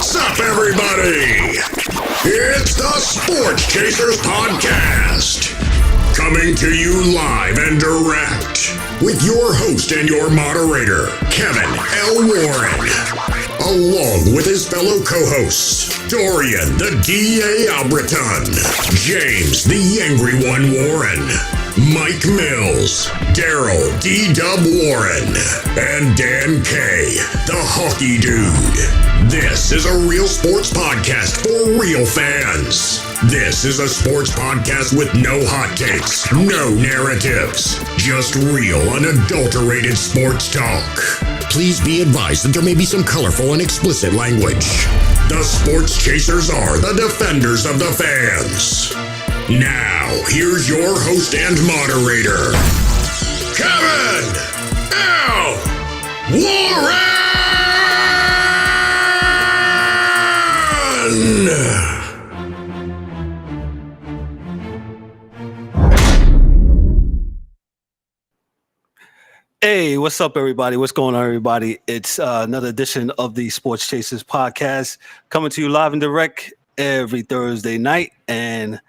What's up, everybody? It's the Sports Chasers Podcast. Coming to you live and direct with your host and your moderator, Kevin L. Warren, along with his fellow co-hosts, Dorian the D.A. Albreton, James the Angry One Warren, Mike Mills, Daryl D-Dub Warren, and Dan K, the Hockey Dude. This is a real sports podcast for real fans. This is a sports podcast with no hot takes, no narratives, just real, unadulterated sports talk. Please be advised that there may be some colorful and explicit language. The Sports Chasers are the defenders of the fans. Now, here's your host and moderator, Kevin L. Warren! Hey, what's up, everybody? What's going on, everybody? It's another edition of the Sports Chasers Podcast, coming to you live and direct every Thursday night. And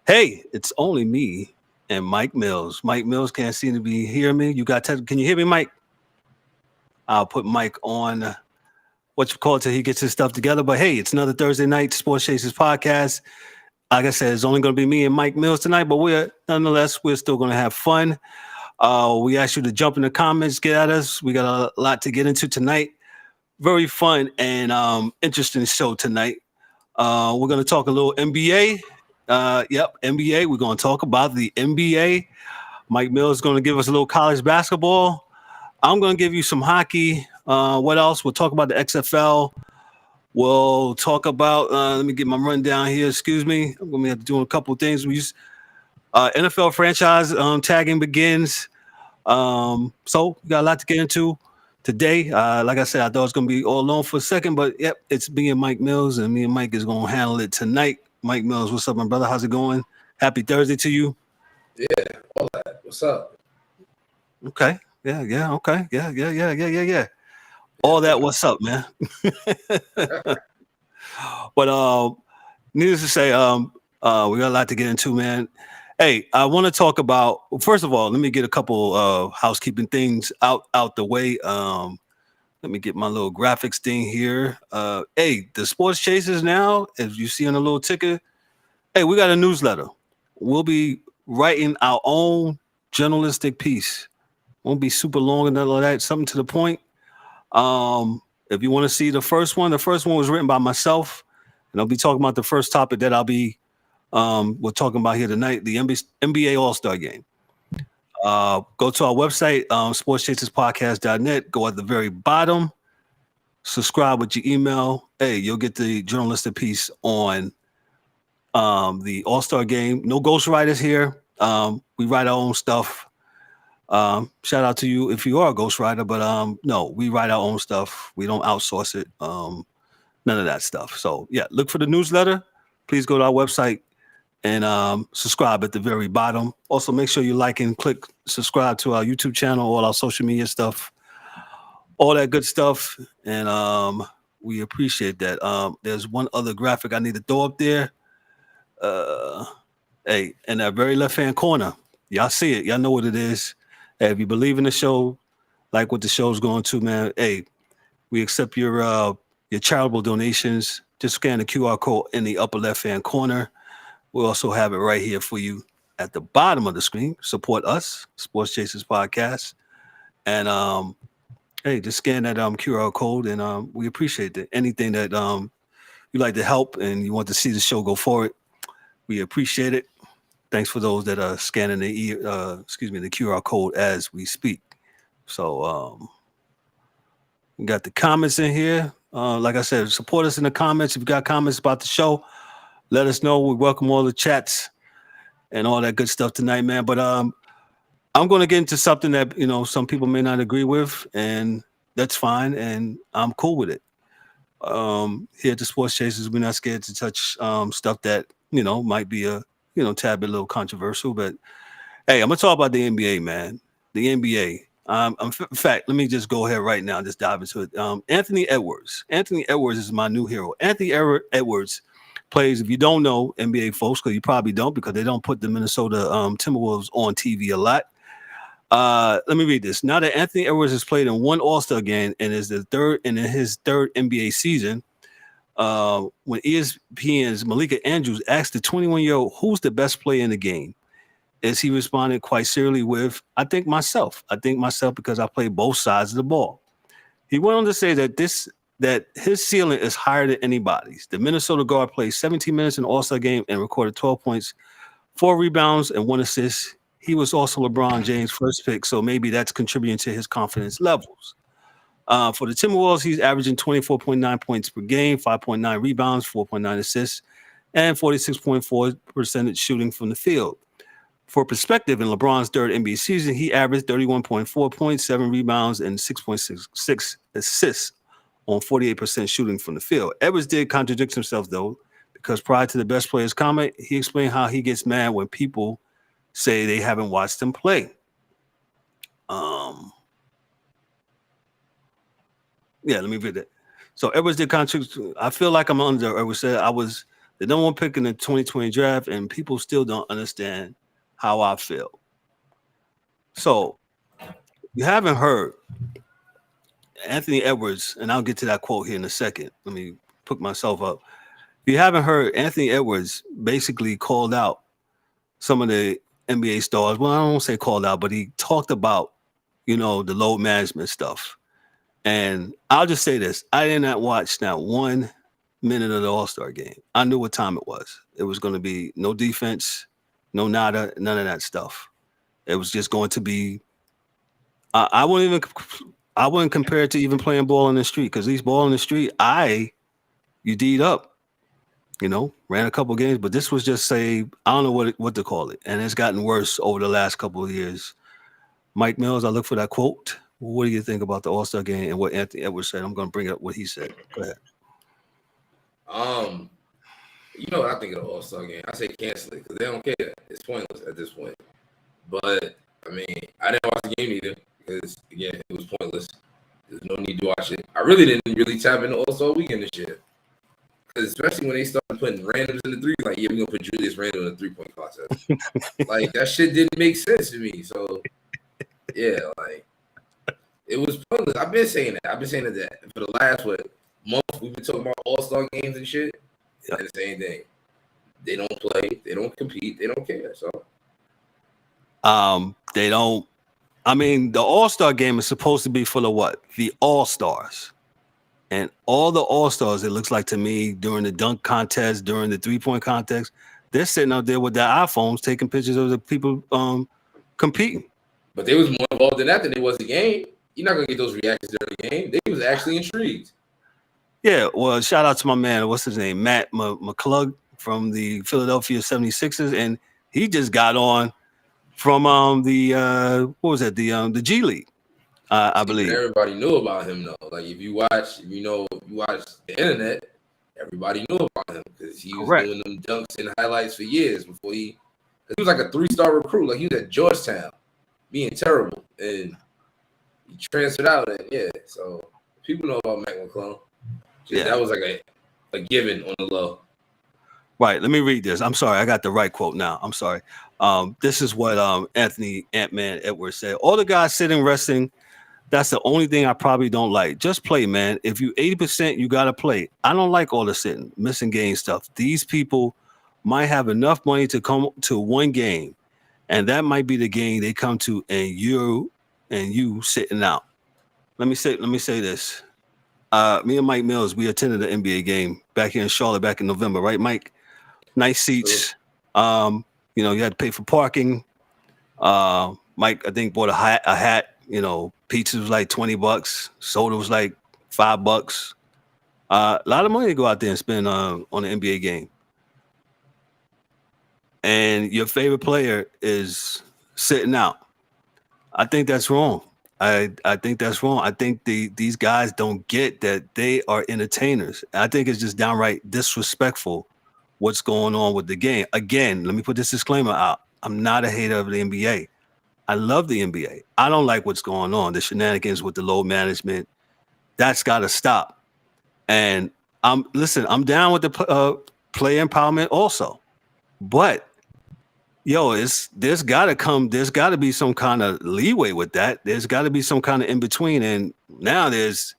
hey, it's only me and Mike Mills. Mike Mills can't seem to be hearing me. Can you hear me, Mike? I'll put Mike on till he gets his stuff together. But hey, it's another Thursday night Sports Chasers Podcast. Like I said, it's only going to be me and Mike Mills tonight, but we're still going to have fun. We asked you to jump in the comments, get at us. We got a lot to get into tonight. Very fun and interesting show tonight. We're going to talk a little NBA. NBA. We're going to talk about the NBA. Mike Mills is going to give us a little college basketball. I'm going to give you some hockey. What else? We'll talk about the XFL. We'll talk about, let me get my rundown here. Excuse me. I'm going to have to do a couple of things. NFL franchise tagging begins. So we got a lot to get into today. Like I said, I thought it was going to be all alone for a second, but yep, it's me and Mike Mills, and me and Mike is going to handle it tonight. Mike Mills, what's up, my brother? How's it going? Happy Thursday to you. Yeah, all that. What's up? Okay. Yeah. Okay. Yeah. All that. What's up, man? But needless to say, we got a lot to get into, man. Hey, I want to talk about, first of all, let me get a couple of housekeeping things out the way. Let me get my little graphics thing here. Hey, the Sports Chasers now, as you see on the little ticker, hey, we got a newsletter. We'll be writing our own journalistic piece. Won't be super long and all that, something to the point. If you want to see the first one was written by myself, and I'll be talking about the first topic that we're talking about here tonight, the NBA All-Star Game. Go to our website, sportschaserspodcast.net. Go at the very bottom, subscribe with your email. Hey, you'll get the journalistic piece on the All-Star Game. No ghostwriters here. We write our own stuff. Shout out to you if you are a ghostwriter, but no, we write our own stuff. We don't outsource it. None of that stuff. So yeah, look for the newsletter. Please go to our website and subscribe at the very bottom. Also, make sure you like and click subscribe to our YouTube channel, all our social media stuff, all that good stuff. And we appreciate that. There's one other graphic I need to throw up there. Hey, in that very left-hand corner, y'all see it. Y'all know what it is. Hey, if you believe in the show, like what the show's going to, man, hey, we accept your charitable donations. Just scan the QR code in the upper left-hand corner. We'll also have it right here for you at the bottom of the screen. Support us, Sports Chasers Podcast. And, hey, just scan that QR code, and we appreciate that. Anything that you like to help and you want to see the show go forward, we appreciate it. Thanks for those that are scanning the QR code as we speak. So we got the comments in here. Like I said, support us in the comments. If you got comments about the show, let us know. We welcome all the chats and all that good stuff tonight, man. But I'm going to get into something that, some people may not agree with, and that's fine, and I'm cool with it. Here at the Sports Chasers, we're not scared to touch stuff that, might be a, tad bit a little controversial. But, hey, I'm going to talk about the NBA, man. The NBA. In fact, let me just go ahead right now. Just dive into it. Anthony Edwards. Anthony Edwards is my new hero. Anthony Edwards plays. If you don't know NBA folks, because you probably don't, because they don't put the Minnesota Timberwolves on TV a lot. Let me read this. Now that Anthony Edwards has played in one All-Star game and is in his third NBA season, when ESPN's Malika Andrews asked the 21-year-old who's the best player in the game, as he responded quite serious with, I think myself because I play both sides of the ball. He went on to say that his ceiling is higher than anybody's. The Minnesota guard played 17 minutes in the All-Star game and recorded 12 points, 4 rebounds, and 1 assist. He was also LeBron James' first pick, so maybe that's contributing to his confidence levels. For the Timberwolves, he's averaging 24.9 points per game, 5.9 rebounds, 4.9 assists, and 46.4% shooting from the field. For perspective, in LeBron's third NBA season, he averaged 31.4 points, 7 rebounds, and 6.6 assists on 48% shooting from the field. Edwards did contradict himself, though, because prior to the best players comment, he explained how he gets mad when people say they haven't watched him play. Let me read it. So Edwards did contradict. I feel like I'm under. Edwards said I was the number one pick in the 2020 draft, and people still don't understand how I feel. So you haven't heard Anthony Edwards, and I'll get to that quote here in a second. Let me put myself up. If you haven't heard, Anthony Edwards basically called out some of the NBA stars. Well, I don't want to say called out, but he talked about, the load management stuff. And I'll just say this. I did not watch not 1 minute of the All-Star game. I knew what time it was. It was going to be no defense, no nada, none of that stuff. It was just going to be, I wouldn't compare it to even playing ball in the street, because these ball in the street, you D'd up. Ran a couple games, but this was just I don't know what to call it. And it's gotten worse over the last couple of years. Mike Mills, I look for that quote. What do you think about the All-Star game and what Anthony Edwards said? I'm going to bring up what he said. Go ahead. You know what I think of the All-Star game? I say cancel it because they don't care. It's pointless at this point. But, I didn't watch the game either because, again, it was pointless. There's no need to watch it. I really didn't tap into All-Star weekend this year. Especially when they started putting randoms in the three, like, yeah, we're going to put Julius Randle in the three-point contest. Like, that shit didn't make sense to me. So, yeah, like, it was pointless. I've been saying that. For the last, month, we've been talking about All-Star games and shit. Yeah. And the same thing. They don't play. They don't compete. They don't care. So, they don't. The All-Star game is supposed to be full of what? The All-Stars. And all the All-Stars, it looks like to me, during the dunk contest, during the three-point contest, they're sitting out there with their iPhones taking pictures of the people competing. But they was more involved in that than it was the game. You're not going to get those reactions during the game. They was actually intrigued. Yeah, well, shout out to my man, what's his name, Matt McClung from the Philadelphia 76ers, and he just got on from the G League. I believe everybody knew about him though. Like if you watch the internet, everybody knew about him because he was doing them dunks and highlights for years before he was like a 3-star recruit. Like he was at Georgetown, being terrible, and he transferred out. And so people know about Mac McClung. That was like a given on the low. Right. Let me read this. I'm sorry. I got the right quote now. I'm sorry. This is what Anthony Ant-Man Edwards said. All the guys sitting resting. That's the only thing I probably don't like. Just play, man. If you 80%, you got to play. I don't like all the sitting, missing game stuff. These people might have enough money to come to one game, and that might be the game they come to, and you sitting out. Let me say this. Me and Mike Mills, we attended the NBA game back here in Charlotte back in November, right, Mike? Nice seats. You had to pay for parking. Mike, I think, bought a hat. Pizza was like $20. Soda was like $5. A lot of money to go out there and spend on an NBA game. And your favorite player is sitting out. I think that's wrong. I think that's wrong. I think these guys don't get that they are entertainers. I think it's just downright disrespectful what's going on with the game. Again, let me put this disclaimer out. I'm not a hater of the NBA. I love the NBA. I don't like what's going on. The shenanigans with the load management. That's got to stop. And I'm down with the player empowerment also. But there's got to be some kind of leeway with that. There's got to be some kind of in between. And now there's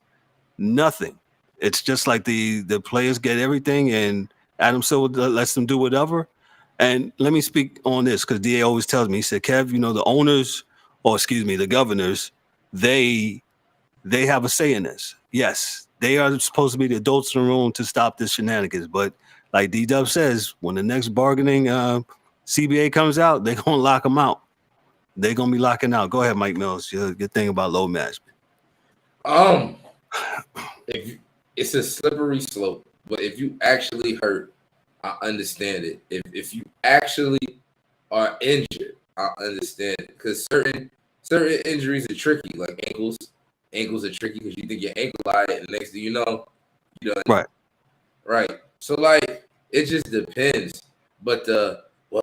nothing. It's just like the players get everything, and Adam Silver lets them do whatever. And let me speak on this because DA always tells me, he said, Kev, the owners, the governors, they have a say in this. Yes, they are supposed to be the adults in the room to stop this shenanigans. But like D-Dub says, when the next bargaining CBA comes out, they're going to lock them out. They're going to be locking out. Go ahead, Mike Mills. Your thing about load management. If it's a slippery slope, but if you actually hurt, I understand it. If you actually are injured, I understand it. Because certain injuries are tricky, like ankles. Ankles are tricky because you think your ankle lied, and the next thing you know. Right. So it just depends. But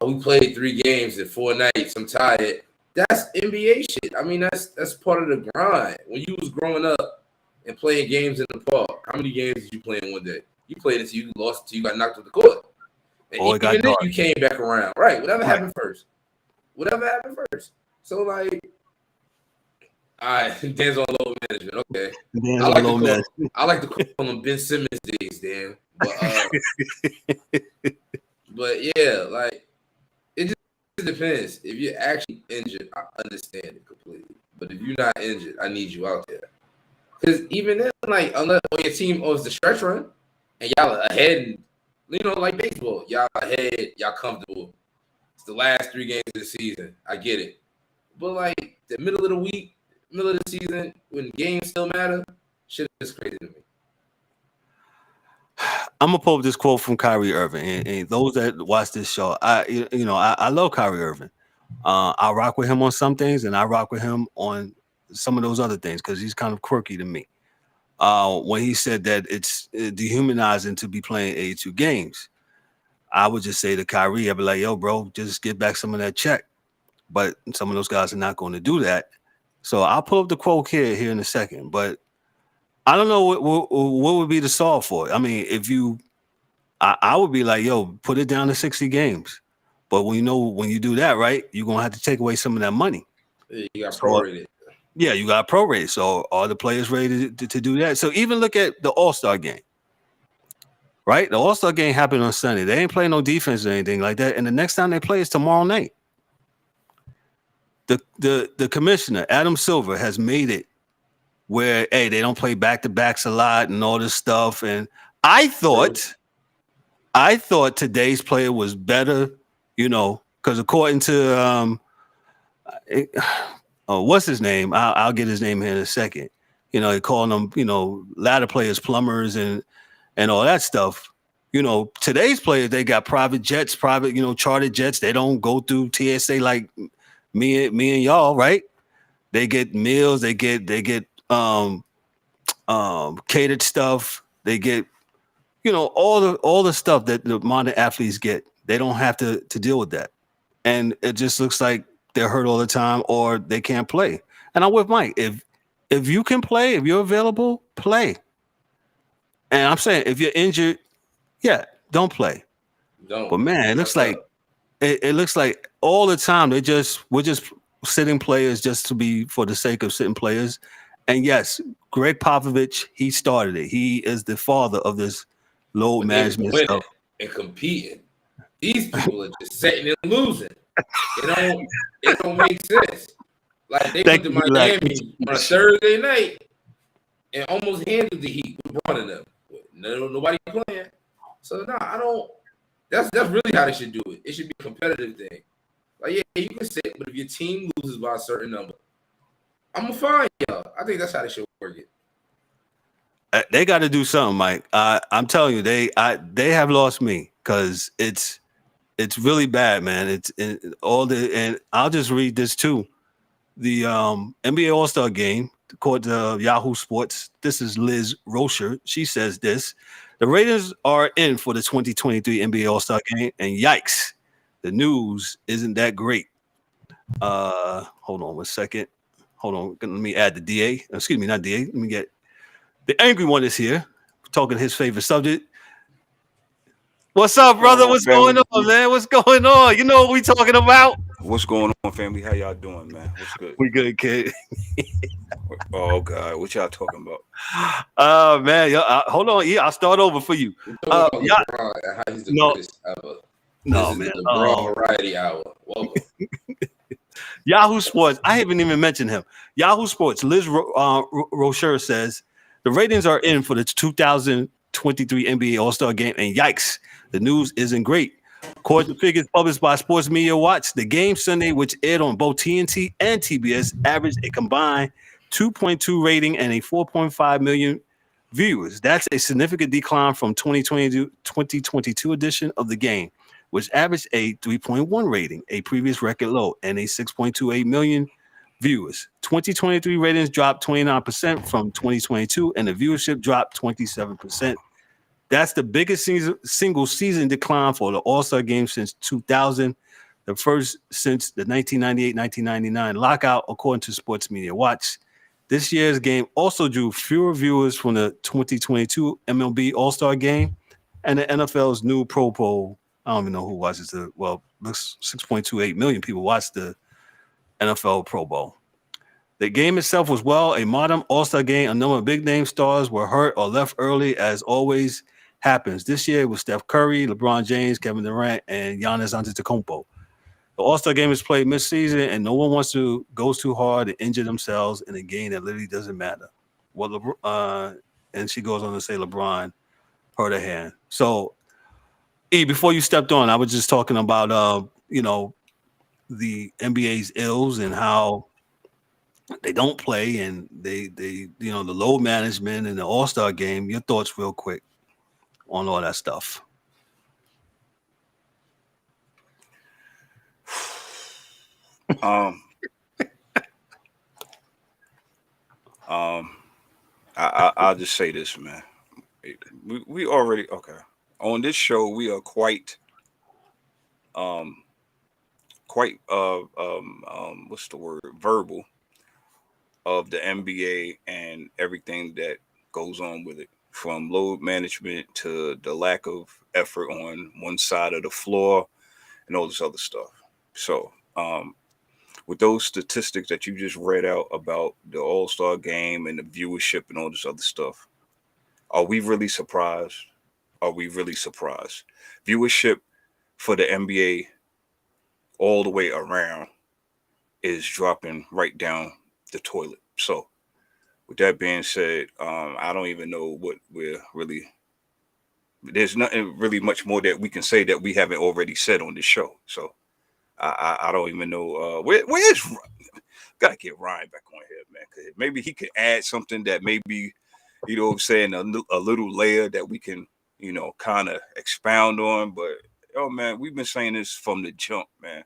we played 3 games in 4 nights. I'm tired. That's NBA shit. I mean, that's part of the grind. When you was growing up and playing games in the park, how many games did you play in one day? You played until you lost, until you got knocked off the court. And even then, you came back around. Right. Whatever happened first. So, all right, Dan's on load management. Okay. I like to call them Ben Simmons days, Dan. But yeah, it just depends. If you're actually injured, I understand it completely. But if you're not injured, I need you out there. Because even then, unless your team owns the stretch run and y'all are ahead, like baseball, y'all ahead, y'all comfortable. It's the last 3 games of the season. I get it. But the middle of the week, middle of the season, when games still matter, shit is crazy to me. I'm gonna pull up this quote from Kyrie Irving, and those that watch this show, I love Kyrie Irving. I rock with him on some things, and I rock with him on some of those other things because he's kind of quirky to me. When he said that it's dehumanizing to be playing 82 games, I would just say to Kyrie, I'd be like, yo, bro, just get back some of that check. But some of those guys are not going to do that. So I'll pull up the quote here in a second. But I don't know what would be the solve for it. I mean, I would be like, yo, put it down to 60 games. But when you do that, right, you're going to have to take away some of that money. You got prorated. Yeah, you got prorated. So are the players ready to do that? So even look at the All-Star game, right? The All-Star game happened on Sunday. They ain't playing no defense or anything like that. And the next time they play is tomorrow night. The commissioner, Adam Silver, has made it where, hey, they don't play back-to-backs a lot and all this stuff. And I thought today's player was better, because according to what's his name? I'll get his name here in a second. They call them, ladder players, plumbers, and all that stuff. Today's players, they got private jets, chartered jets. They don't go through TSA like me and y'all, right? They get meals, they get catered stuff. They get, all the stuff that the modern athletes get. They don't have to deal with that. And it just looks like they're hurt all the time or they can't play. And I'm with Mike. If you can play, if you're available, play. And I'm saying if you're injured, yeah, don't play. But man, it looks like all the time we're just sitting players just to be for the sake of sitting players. And yes, Greg Popovich, he started it. He is the father of this load management stuff. And competing. These people are just sitting and losing. It don't make sense. They went to Miami on a Thursday night and almost handled the Heat with one of them. Nobody playing. So I don't. That's really how they should do it. It should be a competitive thing. Yeah, you can sit, but if your team loses by a certain number, I'm gonna find y'all. I think that's how they should work it. They got to do something, Mike. I'm telling you, they have lost me because it's really bad, man. And I'll just read this too. The NBA All-Star Game, according to Yahoo Sports. This is Liz Rocher. She says this: the Raiders are in for the 2023 NBA All-Star Game, and yikes, the news isn't that great. Hold on 1 second. Hold on. Let me add the DA. Excuse me, not DA. Let me get the angry one is here, talking his favorite subject. What's up, What's going brother? on, What's going family? on, man? What's going on? You know what we talking about? What's going on, family? How y'all doing, man? What's good? We good, kid. Oh God, what y'all talking about? Man, hold on. Yeah, I'll start over for you. We're talking Yeah, about LeBron and how he's the no, greatest ever. This no, is man. the LeBron Variety Hour. Welcome. Yahoo Sports. I haven't even mentioned him. Yahoo Sports. Liz Rocher says the ratings are in for the 2023 NBA All-Star Game, and yikes, the news isn't great. According to figures published by Sports Media Watch, the game Sunday, which aired on both TNT and TBS, averaged a combined 2.2 rating and a 4.5 million viewers. That's a significant decline from 2022 edition of the game, which averaged a 3.1 rating, a previous record low, and a 6.28 million viewers. 2023 ratings dropped 29% from 2022, and the viewership dropped 27%. That's the biggest single season decline for the All-Star Game since 2000, the first since the 1998-1999 lockout, according to Sports Media Watch. This year's game also drew fewer viewers from the 2022 MLB All-Star Game and the NFL's new Pro Bowl. I don't even know who watches the, well, 6.28 million people watched the NFL Pro Bowl. The game itself was, well, a modern All-Star game. A number of big-name stars were hurt or left early, as always happens. This year with Steph Curry, LeBron James, Kevin Durant, and Giannis Antetokounmpo. The All-Star game is played mid-season, and no one wants to go too hard and injure themselves in a game that literally doesn't matter. Well, and she goes on to say LeBron hurt her hand. So, before you stepped on, I was just talking about, the NBA's ills and how they don't play and they the load management and the All-Star game. Your thoughts real quick on all that stuff. Um, I'll just say this, man. We already okay on this show. We are quite what's the word, verbal of the NBA and everything that goes on with it, from load management to the lack of effort on one side of the floor and all this other stuff. So, with those statistics that you just read out about the All-Star game and the viewership and all this other stuff, are we really surprised? Are we really surprised? Viewership for the NBA all the way around is dropping right down the toilet. So, with that being said, I don't even know what we're really. There's nothing really much more that we can say that we haven't already said on this show. So, I don't even know where's. Gotta get Ryan back on here, man. Cause maybe he could add something that maybe, what I'm saying, a little layer that we can, kind of expound on. But man, we've been saying this from the jump, man.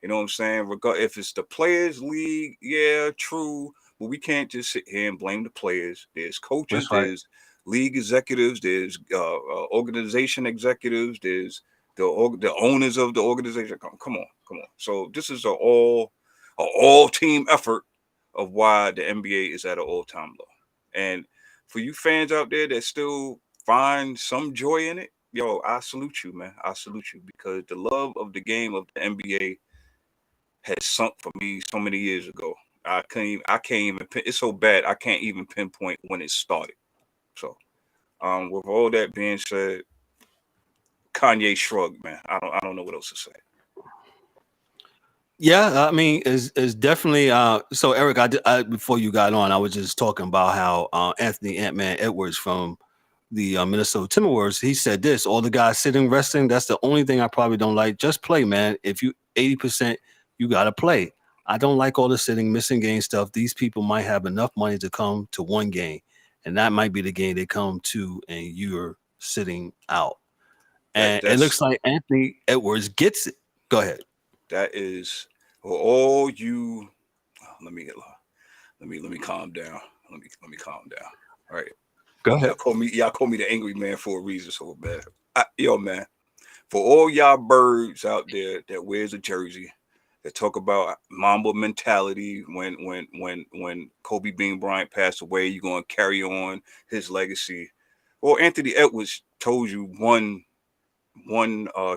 You know what I'm saying? If it's the players' league, yeah, true. But we can't just sit here and blame the players. There's coaches, That's right. there's league executives, there's organization executives, there's the owners of the organization. Come on. So this is an all team effort of why the NBA is at an all time low. And for you fans out there that still find some joy in it, I salute you, man. I salute you, because the love of the game of the NBA has sunk for me so many years ago. I can't even. It's so bad I can't even pinpoint when it started. So, with all that being said, Kanye shrugged, man. I don't know what else to say. Yeah, I mean, is definitely. So Eric, before you got on, I was just talking about how Anthony Ant-Man Edwards from the Minnesota Timberwolves, he said this: all the guys sitting resting, that's the only thing I probably don't like. Just play, man. If you 80%, you gotta play. I don't like all the sitting, missing game stuff. These people might have enough money to come to one game, and that might be the game they come to, and you're sitting out. And it looks That's like Anthony Edwards gets it. Go ahead. that is for all you. Let me calm down. Let me calm down. All right. Go ahead. Y'all call me the angry man for a reason, so bad. Man, for all y'all birds out there that wears a jersey, that talk about Mamba mentality. When Kobe Bean Bryant passed away, you're going to carry on his legacy. Well, Anthony Edwards told you one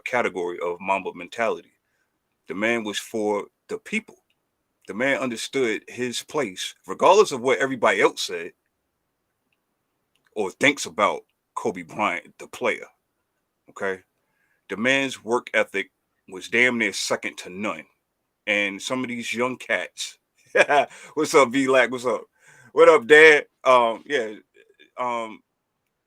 category of Mamba mentality. The man was for the people. The man understood his place, regardless of what everybody else said or thinks about Kobe Bryant, the player. Okay. The man's work ethic was damn near second to none. And some of these young cats, what's up, V-Lac? What's up? What up, Dad? Yeah. There are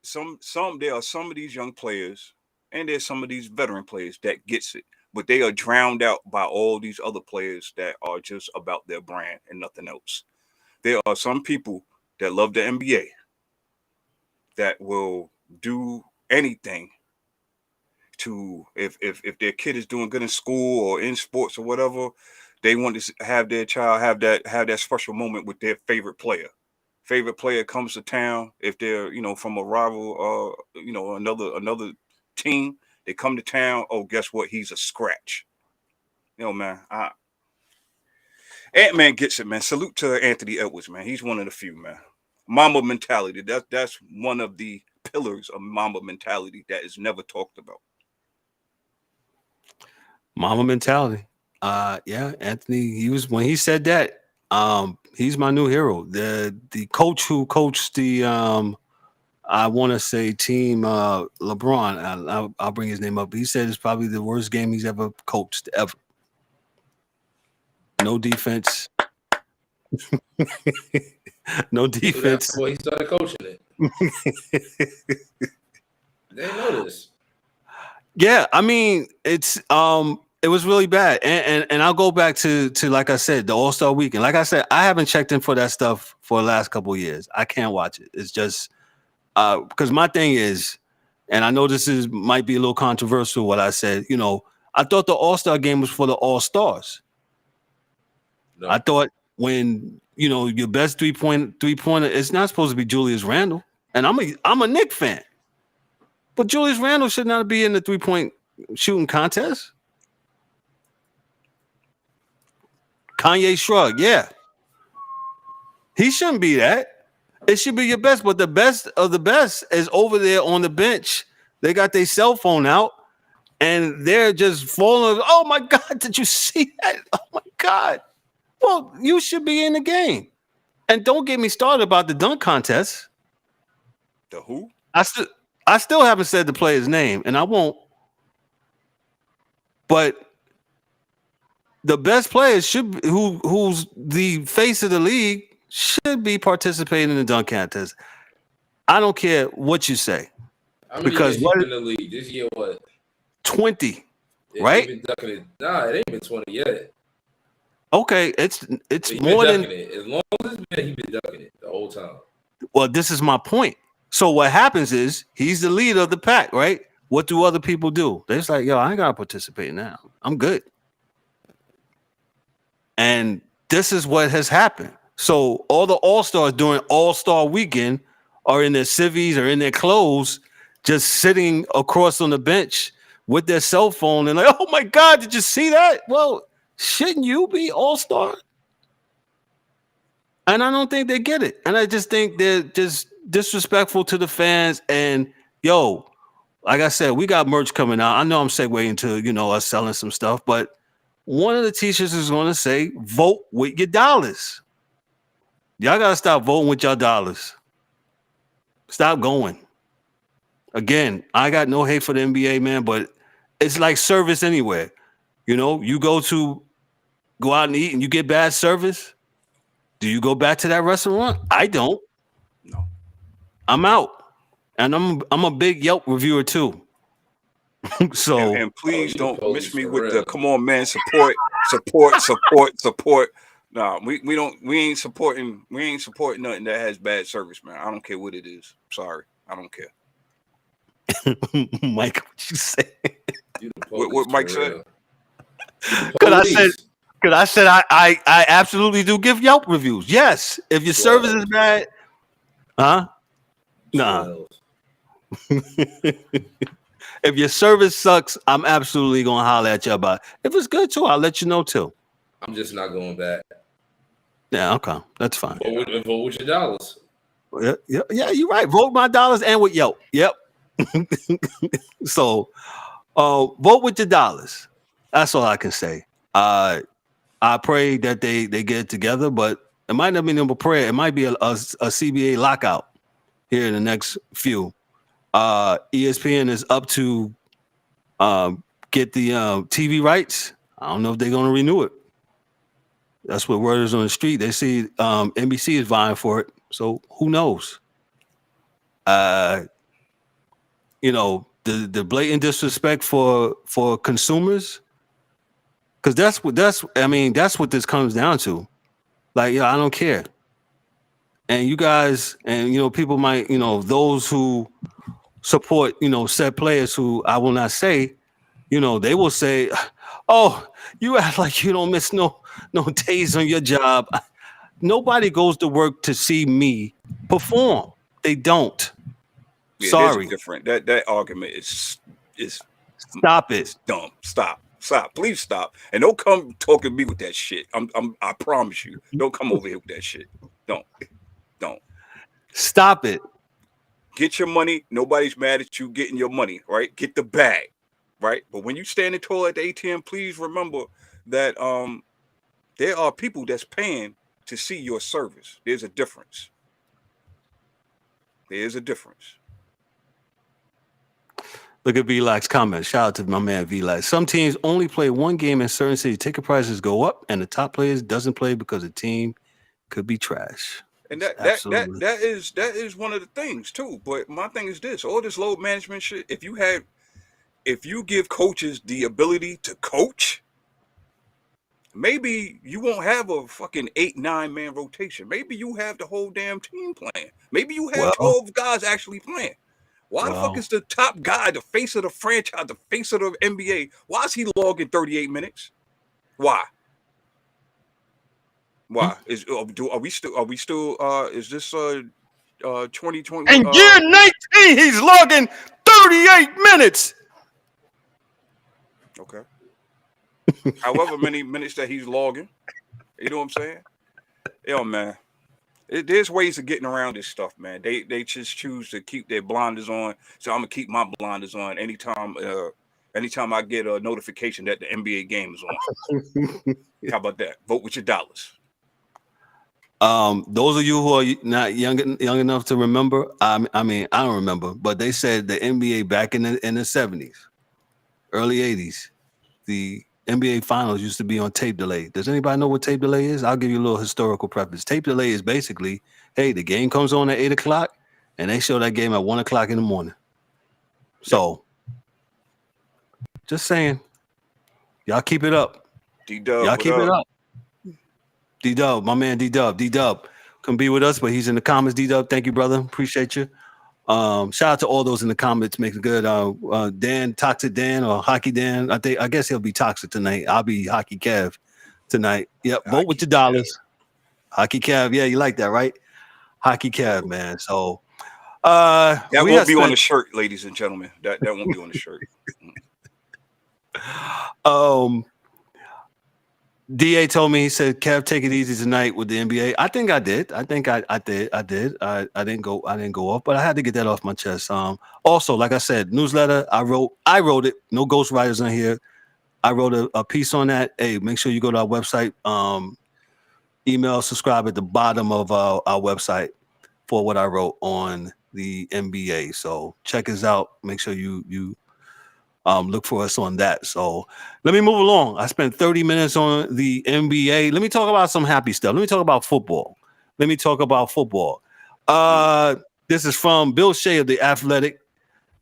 some of these young players, and there's some of these veteran players that gets it, but they are drowned out by all these other players that are just about their brand and nothing else. There are some people that love the NBA that will do anything to, if their kid is doing good in school or in sports or whatever, they want to have their child have that special moment with their favorite player. Favorite player comes to town. If they're, from a rival, another team, they come to town. Oh, guess what? He's a scratch. Man, Ant-Man gets it, man. Salute to Anthony Edwards, man. He's one of the few, man. Mamba mentality. That's one of the pillars of Mamba mentality that is never talked about. Mamba mentality. Yeah, Anthony, when he said that, he's my new hero. The coach who coached the I want to say team LeBron. I'll bring his name up. He said it's probably the worst game he's ever coached ever. No defense. No defense. Well, he started coaching it. They didn't know this. Yeah, I mean, it was really bad. And I'll go back to like I said, the All-Star Weekend. Like I said, I haven't checked in for that stuff for the last couple of years. I can't watch it. It's just because my thing is, and I know might be a little controversial what I said, I thought the All-Star game was for the All-Stars. No. I thought when, your best three-pointer, it's not supposed to be Julius Randle. And I'm a Knicks fan. But Julius Randle should not be in the three-point shooting contest. Kanye shrug, yeah. He shouldn't be that. It should be your best, but the best of the best is over there on the bench. They got their cell phone out, and they're just falling. Oh, my God, did you see that? Oh, my God. Well, you should be in the game. And don't get me started about the dunk contest. The who? I still haven't said the player's name, and I won't. But the best players who's the face of the league should be participating in the dunk contest. I don't care what you say. How many years you been in the league? This year what? 20, right? Been ducking it. Nah, it ain't been 20 yet. Okay, it's more than it. As long as it's been, he's been ducking it the whole time. Well, this is my point. So what happens is he's the leader of the pack, right? What do other people do? They're just like, yo, I ain't gotta participate now. I'm good. And this is what has happened. So all the All-Stars during All-Star Weekend are in their civvies or in their clothes, just sitting across on the bench with their cell phone and like, oh my God, did you see that? Well, shouldn't you be All-Star? And I don't think they get it. And I just think they're just disrespectful to the fans. And yo, like I said, we got merch coming out. I know I'm segueing to, us selling some stuff, but one of the t-shirts is going to say, vote with your dollars. Y'all got to stop voting with your dollars. Stop going. Again, I got no hate for the NBA, man, but it's like service anywhere. You go out and eat and you get bad service. Do you go back to that restaurant? I don't. No. I'm out. And I'm a big Yelp reviewer too. So and please don't miss me with the come on, man, support. No, we ain't supporting nothing that has bad service, man. I don't care what it is. Sorry. I don't care. Mike, what you say? What Mike said? Because I said I absolutely do give Yelp reviews. Yes. If your service is bad, nah. If your service sucks, I'm absolutely gonna holler at you about it. If it's good too, I'll let you know too. I'm just not going back. Yeah, okay, that's fine. Vote with your dollars. Yeah, you're right. Vote my dollars and with Yelp. Yep. So, vote with your dollars. That's all I can say. I pray that they get it together, but it might not be no prayer. It might be a CBA lockout here in the next few. ESPN is up to get the TV rights. I don't know if they're going to renew it. That's what word is on the street. They see NBC is vying for it, so who knows? You know, the blatant disrespect for consumers, because that's what this comes down to. Like, I don't care. And you guys, and people might, those who support, said players who I will not say, they will say, "Oh, you act like you don't miss no days on your job." Nobody goes to work to see me perform. They don't. Yeah, Sorry. Different. That argument is Stop it. It's dumb. Stop. Please stop. And don't come talking to me with that shit. I promise you. Don't come over here with that shit. Don't. Stop it. Get your money. Nobody's mad at you getting your money, right? Get the bag, right? But when you stand in tall at the ATM, please remember that there are people that's paying to see your service. There's a difference. Look at V-Lax comment. Shout out to my man V-Lax. Some teams only play one game in certain cities. Ticket prices go up, and the top players doesn't play because the team could be trash. And that is one of the things too. But my thing is this: all this load management shit. If you give coaches the ability to coach, maybe you won't have a fucking 8-9 man rotation. Maybe you have the whole damn team playing. Maybe you have 12 guys actually playing. Why the fuck is the top guy, the face of the franchise, the face of the NBA? Why is he logging 38 minutes? Why? Are we still is this 2020? And year 19, he's logging 38 minutes. Okay. However many minutes that he's logging. You know what I'm saying? Yo, man. There's ways of getting around this stuff, man. They just choose to keep their blinders on. So I'm gonna keep my blinders on anytime I get a notification that the NBA game is on. How about that? Vote with your dollars. Those of you who are not young enough to remember, I don't remember, but they said the NBA back in the 70s, early 80s, the NBA finals used to be on tape delay. Does anybody know what tape delay is? I'll give you a little historical preface. Tape delay is basically, hey, the game comes on at 8 o'clock and they show that game at 1 o'clock in the morning. So just saying, y'all keep it up. D-Dub, y'all keep it up. D-Dub, my man D-Dub. D-Dub couldn't be with us, but he's in the comments. D-Dub, thank you, brother. Appreciate you. Shout out to all those in the comments. Make it good. Dan, Toxic Dan or Hockey Dan. I guess he'll be Toxic tonight. I'll be Hockey Kev tonight. Yep. Vote with your dollars. Hockey Kev. Yeah, you like that, right? Hockey Kev, man. So that won't be on the shirt, ladies and gentlemen. That won't be on the shirt. DA told me, he said, Kev, take it easy tonight with the NBA. I think I did. I did. I didn't go off, but I had to get that off my chest. Also, like I said, newsletter, I wrote it. No ghostwriters in here. I wrote a piece on that. Hey, make sure you go to our website. Email, subscribe at the bottom of our website for what I wrote on the NBA. So check us out. Make sure you look for us on that. So let me move along. I spent 30 minutes on the NBA. Let me talk about some happy stuff. Let me talk about football. This is from Bill Shea of The Athletic.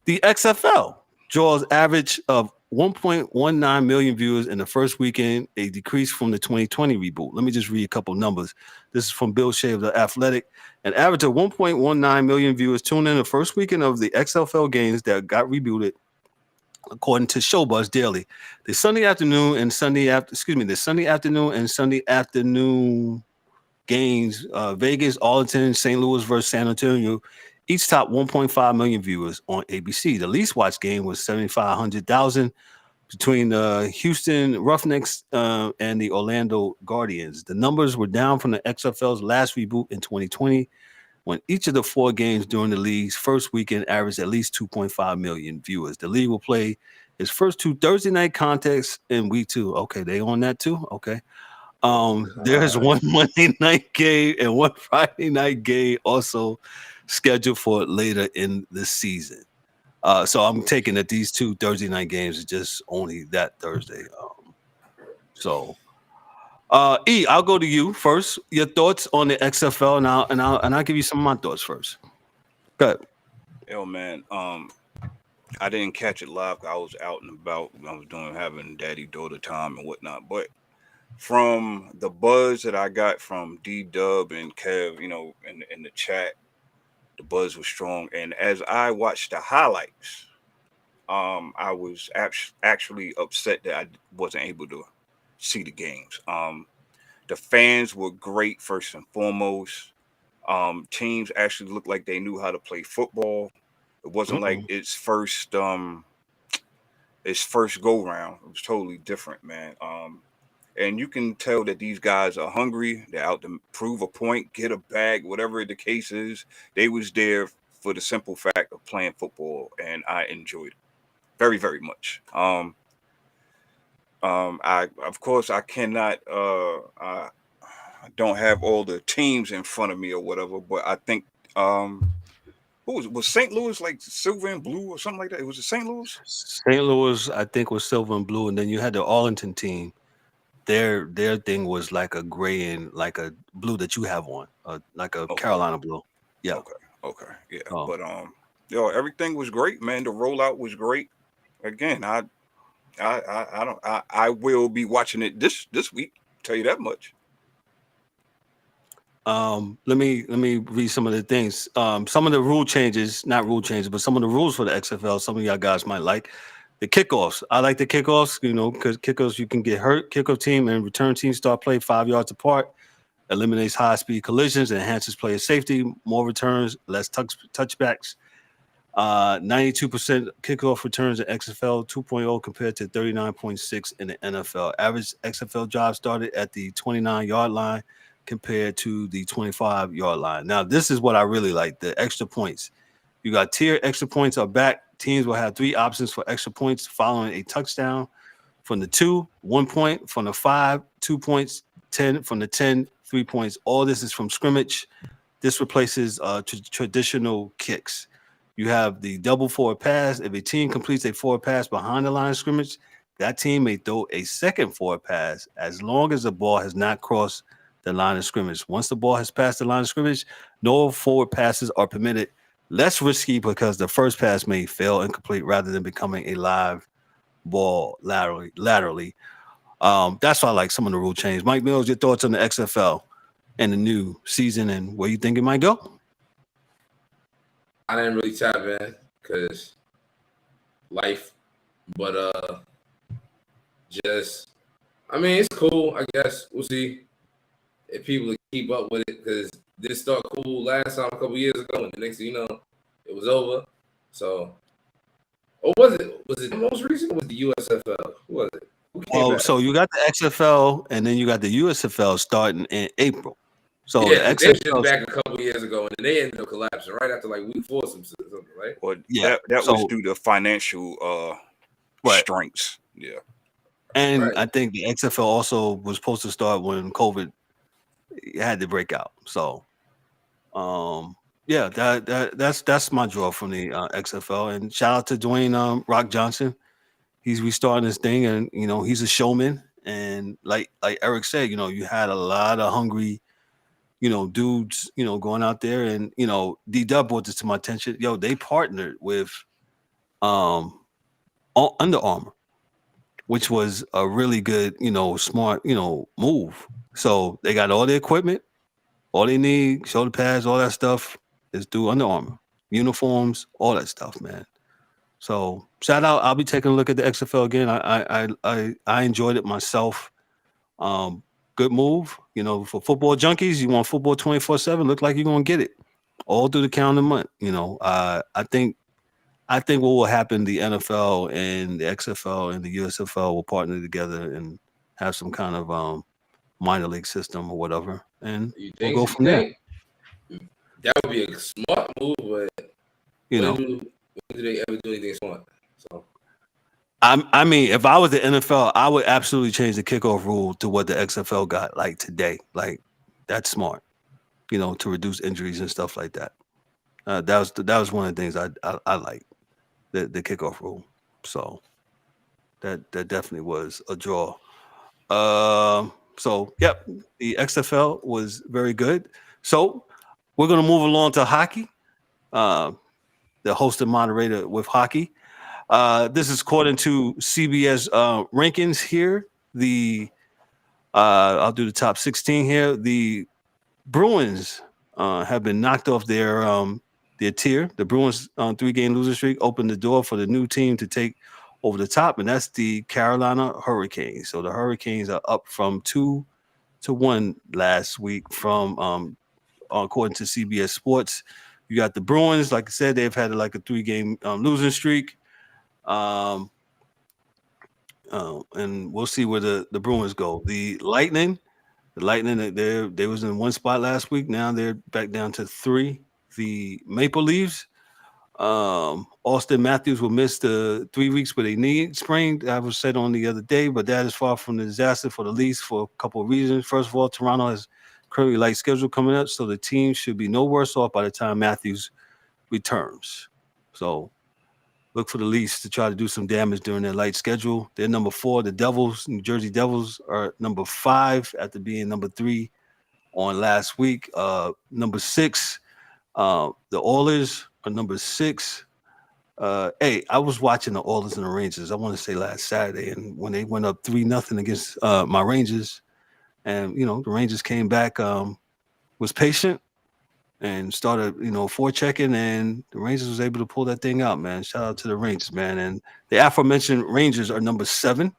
The XFL draws average of 1.19 million viewers in the first weekend, a decrease from the 2020 reboot. Let me just read a couple numbers. This is from Bill Shea of The Athletic. An average of 1.19 million viewers tuned in the first weekend of the XFL games that got rebooted, according to Showbuzz Daily. The Sunday afternoon and Sunday afternoon games, Vegas, Arlington, St. Louis versus San Antonio, each topped 1.5 million viewers on ABC. The least watched game was 7,500,000, between the Houston Roughnecks and the Orlando Guardians. The numbers were down from the XFL's last reboot in 2020, when each of the 4 games during the league's first weekend averaged at least 2.5 million viewers. The league will play its first 2 Thursday night contests in week 2. Okay, they on that too? Okay. There's one Monday night game and one Friday night game also scheduled for later in the season. So I'm taking that these 2 Thursday night games is just only that Thursday. I'll go to you first. Your thoughts on the XFL, and I'll give you some of my thoughts first. Go ahead. Yo, man. I didn't catch it live. I was out and about. I was having daddy-daughter time and whatnot. But from the buzz that I got from D-Dub and Kev, in the chat, the buzz was strong. And as I watched the highlights, I was actually upset that I wasn't able to see the games. The fans were great, first and foremost. Teams actually looked like they knew how to play football. It wasn't like its first go round. It was totally different, man. And you can tell that these guys are hungry. They're out to prove a point, get a bag, whatever the case is. They was there for the simple fact of playing football, and I enjoyed it very, very much. I cannot. I don't have all the teams in front of me or whatever, but I think who was St. Louis like silver and blue or something like that? It was St. Louis. St. Louis, I think, was silver and blue, and then you had the Arlington team. Their thing was like a gray and like a blue that you have on, like a Carolina blue. Yeah. Okay. Yeah. But everything was great, man. The rollout was great. Again, I will be watching it this week. Tell you that much. Let me read some of the things. Some of the rule changes, not rule changes, but some of the rules for the XFL. Some of y'all guys might like. The kickoffs. I like the kickoffs, because kickoffs you can get hurt. Kickoff team and return team start play 5 yards apart. Eliminates high-speed collisions, enhances player safety, more returns, less touchbacks. 92% kickoff returns in XFL 2.0 compared to 39.6 in the NFL. Average XFL drive started at the 29-yard line compared to the 25-yard line. Now, this is what I really like, the extra points. You got tiered extra points are back. Teams will have 3 options for extra points following a touchdown. From the 2, 1 point. From the 5, 2 points. 10 from the 10, 3 points. All this is from scrimmage. This replaces traditional kicks. You have the double forward pass. If a team completes a forward pass behind the line of scrimmage, that team may throw a second forward pass as long as the ball has not crossed the line of scrimmage. Once the ball has passed the line of scrimmage, no forward passes are permitted. Less risky because the first pass may fail incomplete rather than becoming a live ball laterally. That's why I like some of the rule change. Mike Mills, your thoughts on the XFL and the new season and where you think it might go? I didn't really tap in because life, but it's cool. I guess we'll see if people keep up with it because this started cool last time a couple years ago, and the next thing you know, it was over. So, was it the most recent? Or was the USFL? Who was it? So you got the XFL, and then you got the USFL starting in April. So yeah, the they was XFL back a couple years ago, and they ended up collapsing right after like week 4 or something, right? Well, yeah, that was due to financial strengths. Yeah, and I think the XFL also was supposed to start when COVID had to break out. So, that's my draw from the XFL. And shout out to Dwayne Rock Johnson. He's restarting this thing, and he's a showman. And like Eric said, you had a lot of hungry, dudes, going out there, and D-Dub brought this to my attention. They partnered with Under Armour, which was a really good, smart, move. So they got all the equipment, all they need, shoulder pads, all that stuff is through Under Armour, uniforms, all that stuff, man. So shout out. I'll be taking a look at the XFL again. I enjoyed it myself. Good move. For football junkies, you want football 24/7. Look like you're gonna get it all through the calendar month. I think I think what will happen, the NFL and the XFL and the USFL will partner together and have some kind of minor league system or whatever, and You we'll think? go You from there. think that would be a smart move, but You when know, do they ever do anything smart? So I mean, if I was the NFL, I would absolutely change the kickoff rule to what the XFL got like today. Like that's smart, to reduce injuries and stuff like that. That was one of the things I like the kickoff rule. So that definitely was a draw. So yep, the XFL was very good. So we're gonna move along to hockey. Uh, the host and moderator with hockey. This is according to CBS rankings here. I'll do the top 16 here. The Bruins have been knocked off their tier. The Bruins 3-game losing streak opened the door for the new team to take over the top, and that's the Carolina Hurricanes. So the Hurricanes are up from 2-1 last week from according to CBS Sports. You got the Bruins, like I said, they've had like a 3-game losing streak. And we'll see where the Bruins go. The Lightning, they was in one spot last week. Now they're back down to 3. The Maple Leafs, Austin Matthews will miss the 3 weeks with a knee sprain. I was said on the other day, but that is far from the disaster for the Leafs for a couple of reasons. First of all, Toronto has currently light schedule coming up, so the team should be no worse off by the time Matthews returns. So look for the Leafs to try to do some damage during their light schedule. They're number 4. The Devils, New Jersey Devils, are number 5 after being number 3 on last week. Number 6, the Oilers are number 6. Hey, I was watching the Oilers and the Rangers, I want to say last Saturday, and when they went up 3-0 against my Rangers, and the Rangers came back, was patient and started, forechecking, and the Rangers was able to pull that thing out, man. Shout out to the Rangers, man. And the aforementioned Rangers are number 7.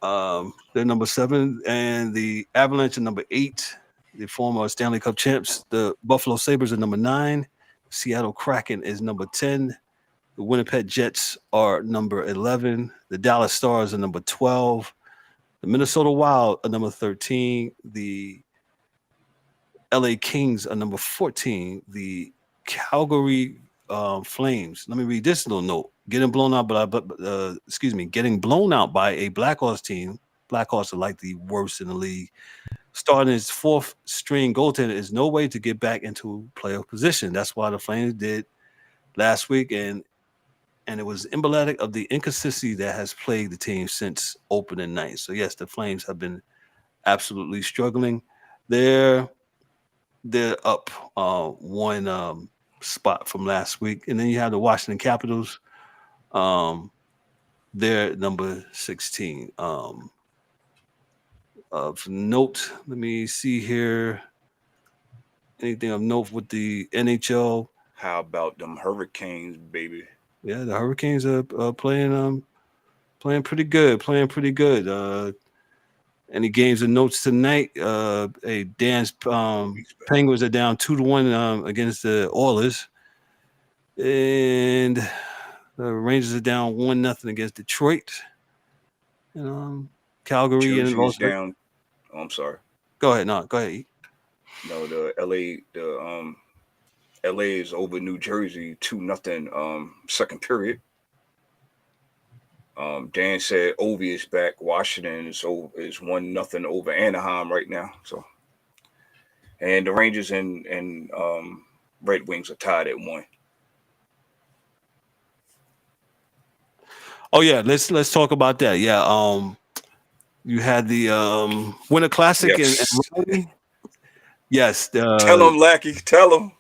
They're number 7, and the Avalanche are number 8. The former Stanley Cup champs. The Buffalo Sabres are number 9. Seattle Kraken is number 10. The Winnipeg Jets are number 11. The Dallas Stars are number 12. The Minnesota Wild are number 13. The LA Kings are number 14. The Calgary Flames. Let me read this little note. Getting blown out by a Blackhawks team. Blackhawks are like the worst in the league. Starting his 4th string goaltender is no way to get back into playoff position. That's why the Flames did last week, and it was emblematic of the inconsistency that has plagued the team since opening night. So yes, the Flames have been absolutely struggling. They're up one spot from last week, and then you have the Washington Capitals. They're number 16. Of note, let me see here. Anything of note with the NHL? How about them Hurricanes, baby? Yeah, the Hurricanes are playing pretty good. Any games and notes tonight? Dan's Penguins are down 2-1 against the Oilers, and the Rangers are down 1-0 against Detroit. And Calgary and Jersey's down. Oh, I'm sorry. Go ahead. No, go ahead. No, the LA is over New Jersey 2-0. Second period. Dan said Ovi is back. Washington is 1-0 over Anaheim right now. So, and the Rangers and Red Wings are tied at 1. Oh yeah, let's talk about that. Yeah, you had the Winter Classic in Raleigh. Yes, tell them, Lackey. Tell them.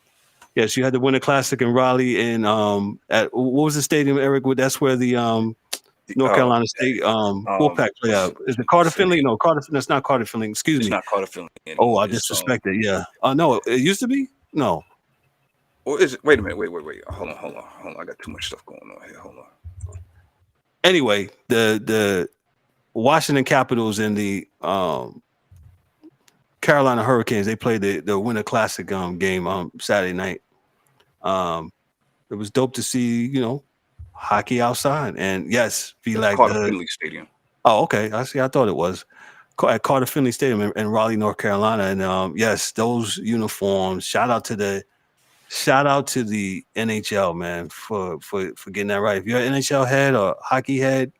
Yes, you had the Winter Classic in Raleigh, and at what was the stadium, Eric? That's where the North Carolina State Wolfpack play out. Is it Carter Finley? No, that's not Carter Finley. Excuse me. It's not Carter Finley anymore. Oh, I disrespect it. Yeah. No, it used to be. No. Or is it? Wait a minute. Wait. Hold on. I got too much stuff going on here. Hold on. Anyway, the Washington Capitals and the Carolina Hurricanes, they played the Winter Classic game Saturday night. The it was dope to see, hockey outside. And yes, be like Carter Finley Stadium. Oh, okay. I see. I thought it was at Carter Finley Stadium in Raleigh, North Carolina. And yes, those uniforms. Shout out to the NHL, man, for getting that right. If you're an NHL head or hockey head,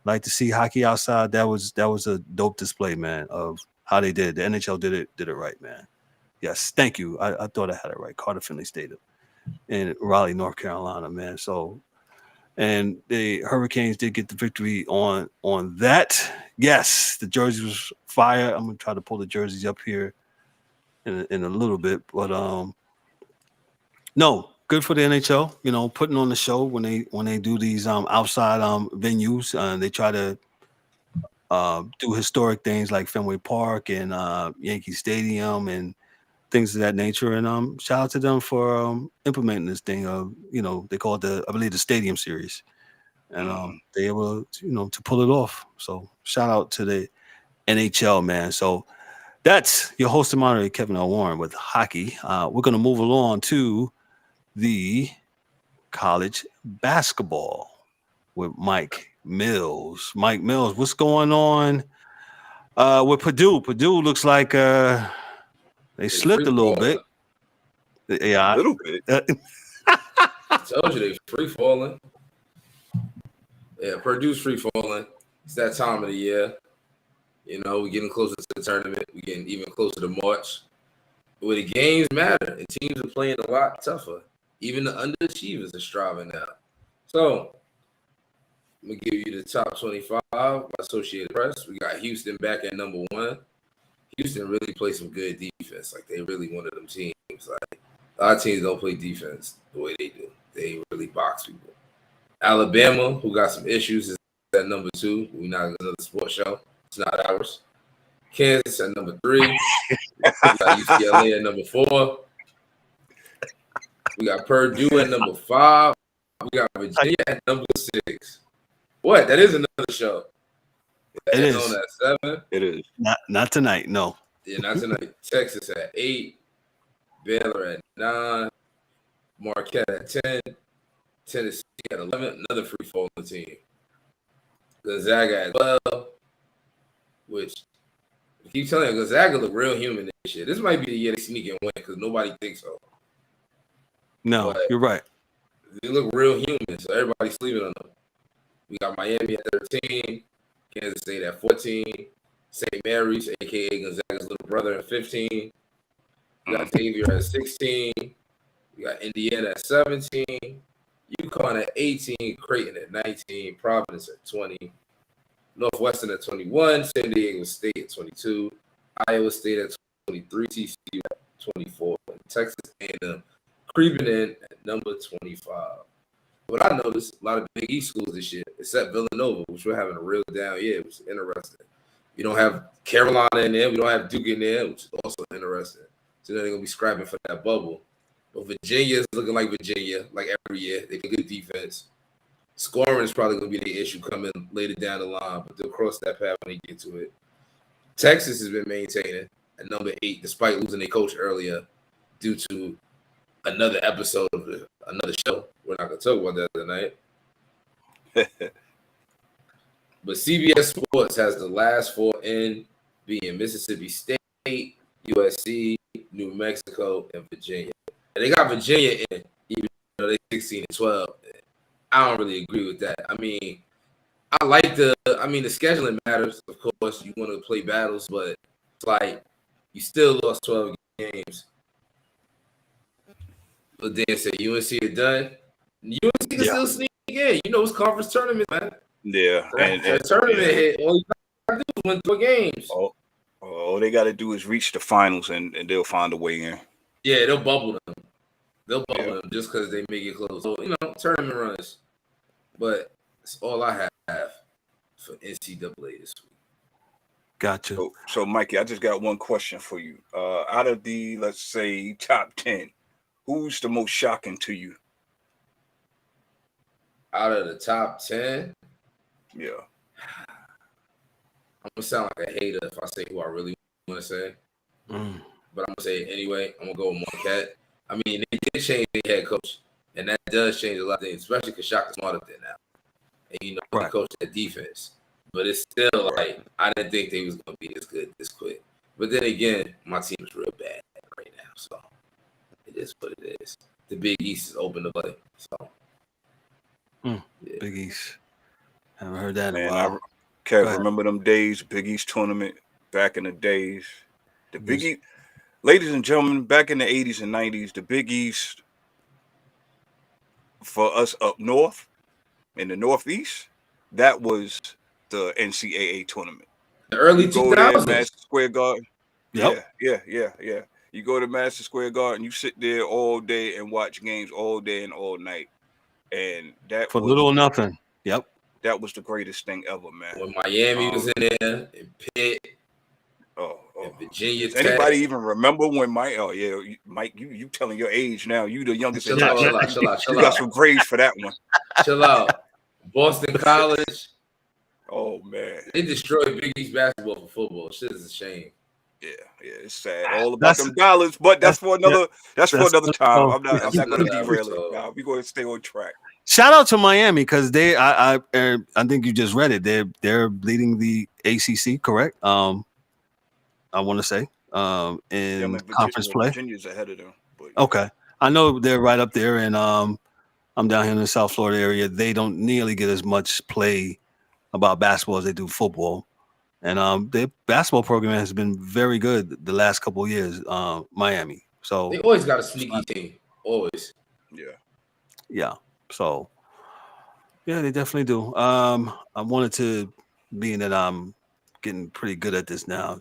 like to see hockey outside, that was a dope display, man, of how they did it. The NHL did it right, man. Yes, thank you. I thought I had it right. Carter Finley Stadium in Raleigh, North Carolina, man. So, and the Hurricanes did get the victory on that. Yes, the jersey was fire. I'm gonna try to pull the jerseys up here in a little bit, but no, good for the NHL. Putting on the show when they do these outside venues. They try to do historic things like Fenway Park and Yankee Stadium and things of that nature. And shout out to them for implementing this thing. They call it I believe the Stadium Series, and they able to pull it off. So shout out to the NHL, man. So that's your host and moderator Kevin L. Warren with hockey. We're gonna move along to the college basketball with Mike Mills. Mike Mills, what's going on with Purdue? Purdue looks like they slipped a little bit. Yeah, a little bit. I told you they free falling. Yeah, Purdue's free falling. It's that time of the year. We're getting closer to the tournament. We're getting even closer to March. But the games matter, and teams are playing a lot tougher. Even the underachievers are striving now. So, I'm going to give you the top 25 by Associated Press. We got Houston back at number 1. Houston really plays some good defense. Like, they really one of them teams. Like, a lot of teams don't play defense the way they do. They really box people. Alabama, who got some issues, is at number 2. We're not another sports show. It's not ours. Kansas at number 3. We got UCLA at number 4. We got Purdue at number 5. We got Virginia at number 6. What? That is another show. It is. At 7. It is. Not tonight, no. Yeah, not tonight. Texas at 8. Baylor at 9. Marquette at 10. Tennessee at 11. Another free-falling team. Gonzaga at 12. Which, I keep telling you, Gonzaga look real human this year. This might be the year they sneak and win because nobody thinks so. No, but you're right. They look real human, so everybody's sleeping on them. We got Miami at 13, Kansas State at 14, St. Mary's, a.k.a. Gonzaga's little brother, at 15. We got Xavier at 16. We got Indiana at 17. UConn at 18. Creighton at 19. Providence at 20. Northwestern at 21. San Diego State at 22. Iowa State at 23. TCU at 24. And Texas A&M creeping in at number 25. What I noticed, a lot of Big East schools this year, except Villanova, which we're having a real down year, which is interesting. We don't have Carolina in there. We don't have Duke in there, which is also interesting. So they're going to be scrapping for that bubble. But Virginia is looking like Virginia, like every year. They play good defense. Scoring is probably going to be the issue coming later down the line, but they'll cross that path when they get to it. Texas has been maintaining at number 8, despite losing their coach earlier due to another episode of another show. We're not going to talk about that tonight. But CBS Sports has the last 4 in, being Mississippi State, USC, New Mexico, and Virginia. And they got Virginia in, even though they're 16 and 12. I don't really agree with that. I mean, the scheduling matters, of course. You want to play battles, but it's like you still lost 12 games. But then say UNC is done. UNC can still sneak in. It's conference tournament, man. Yeah. And tournament hit. All you got to do is win 4 games. All they got to do is reach the finals, and they'll find a way in. Yeah, they'll bubble them. They'll bubble them just because they make it close. So, tournament runs. But that's all I have for NCAA this week. Gotcha. So, Mikey, I just got one question for you. Out of the, let's say, top 10, who's the most shocking to you? Out of the top 10? Yeah. I'm going to sound like a hater if I say who I really want to say. But I'm going to say it anyway. I'm going to go with Marquette. I mean, they did change their head coach. And that does change a lot of things, especially because Shaka Smart up there now. And, you know, Right. he coached that defense. But it's still like, I didn't think they was going to be this good this quick. But then again, my team is real bad right now. So it is what it is. The Big East is open to play. So, yeah. Big East. Haven't heard that in a Man, while. Kev, remember them days, Big East tournament back in the days? The Big East, ladies and gentlemen, back in the 80s and 90s, the Big East for us up north in the Northeast, that was the NCAA tournament. the early You go there, 2000s. Madison Square Garden. Yep. Yeah. You go to Madison Square Garden, you sit there all day and watch games all day and all night. And that For was little or nothing. Yep. That was the greatest thing ever, man. When Miami was in there, and Pitt, and Virginia Does Tech. anybody even remember when Mike? Oh yeah, Mike, you telling your age now. You the youngest. Chill out. You got some grades for that one. Chill out. Boston College. Oh man, they destroyed Big East basketball for football. Shit is a shame. Yeah, it's sad. All about them dollars, but that's for another. That's for another time. I'm not going to derail it. Nah, we're going to stay on track. Shout out to Miami because I think you just read it. They're leading the ACC, correct? I want to say in conference play. Virginia's ahead of them. But, okay, I know they're right up there, and I'm down here in the South Florida area. They don't nearly get as much play about basketball as they do football, and their basketball program has been very good the last couple of years. Miami, so they always got a sneaky team, always. Yeah. So, yeah, they definitely do. I wanted to, being that I'm getting pretty good at this now.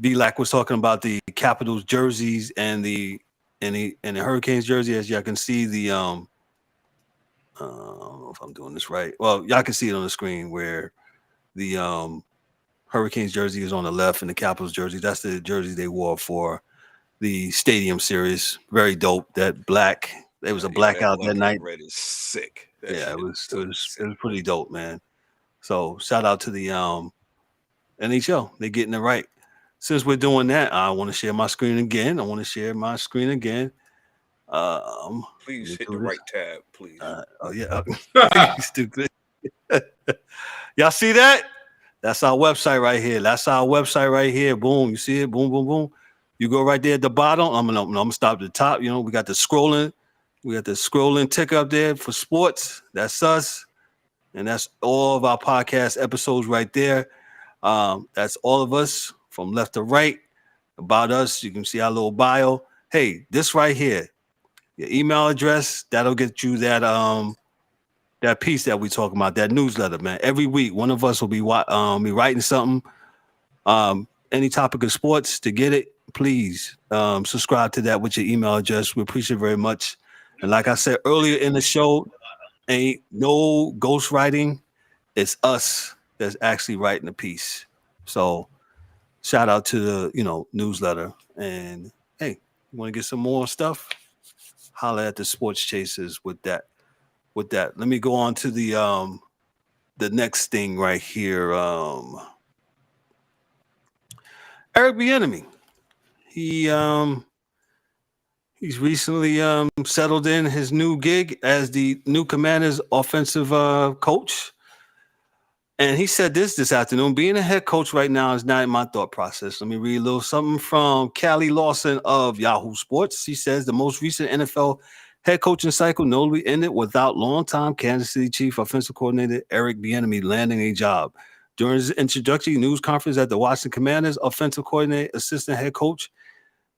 B-Lac was talking about the Capitals jerseys and the Hurricanes jersey. As y'all can see, the I don't know if I'm doing this right. Well, y'all can see it on the screen where the Hurricanes jersey is on the left and the Capitals jersey. That's the jersey they wore for the Stadium Series. Very dope. That black. It was a blackout that night. Red is sick. It was pretty dope, man. So shout out to the NHL. They're getting it right. Since we're doing that, I want to share my screen again. Please hit the right tab, please. Oh yeah. Stupid. Y'all see that? That's our website right here. Boom. You see it? Boom, boom, boom. You go right there at the bottom. I'm gonna stop at the top. You know, we got the scrolling. We got the scrolling tick up there for sports. That's us. And that's all of our podcast episodes right there. That's all of us from left to right. About us, you can see our little bio. Hey, this right here, your email address, that'll get you that piece that we talking about, that newsletter, man. Every week, one of us will be writing something. Any topic of sports. To get it, please subscribe to that with your email address. We appreciate it very much. And like I said earlier in the show, ain't no ghostwriting. It's us that's actually writing the piece. So shout out to the newsletter. And hey, you want to get some more stuff? Holla at the Sports Chasers with that. Let me go on to the next thing right here. Eric Bienemy. He's recently settled in his new gig as the new Commanders offensive coach. And he said this afternoon, being a head coach right now is not in my thought process. Let me read a little something from Callie Lawson of Yahoo Sports. He says the most recent NFL head coaching cycle notably ended without longtime Kansas City Chief offensive coordinator Eric Bienemy landing a job. During his introductory news conference at the Washington Commanders offensive coordinator, assistant head coach,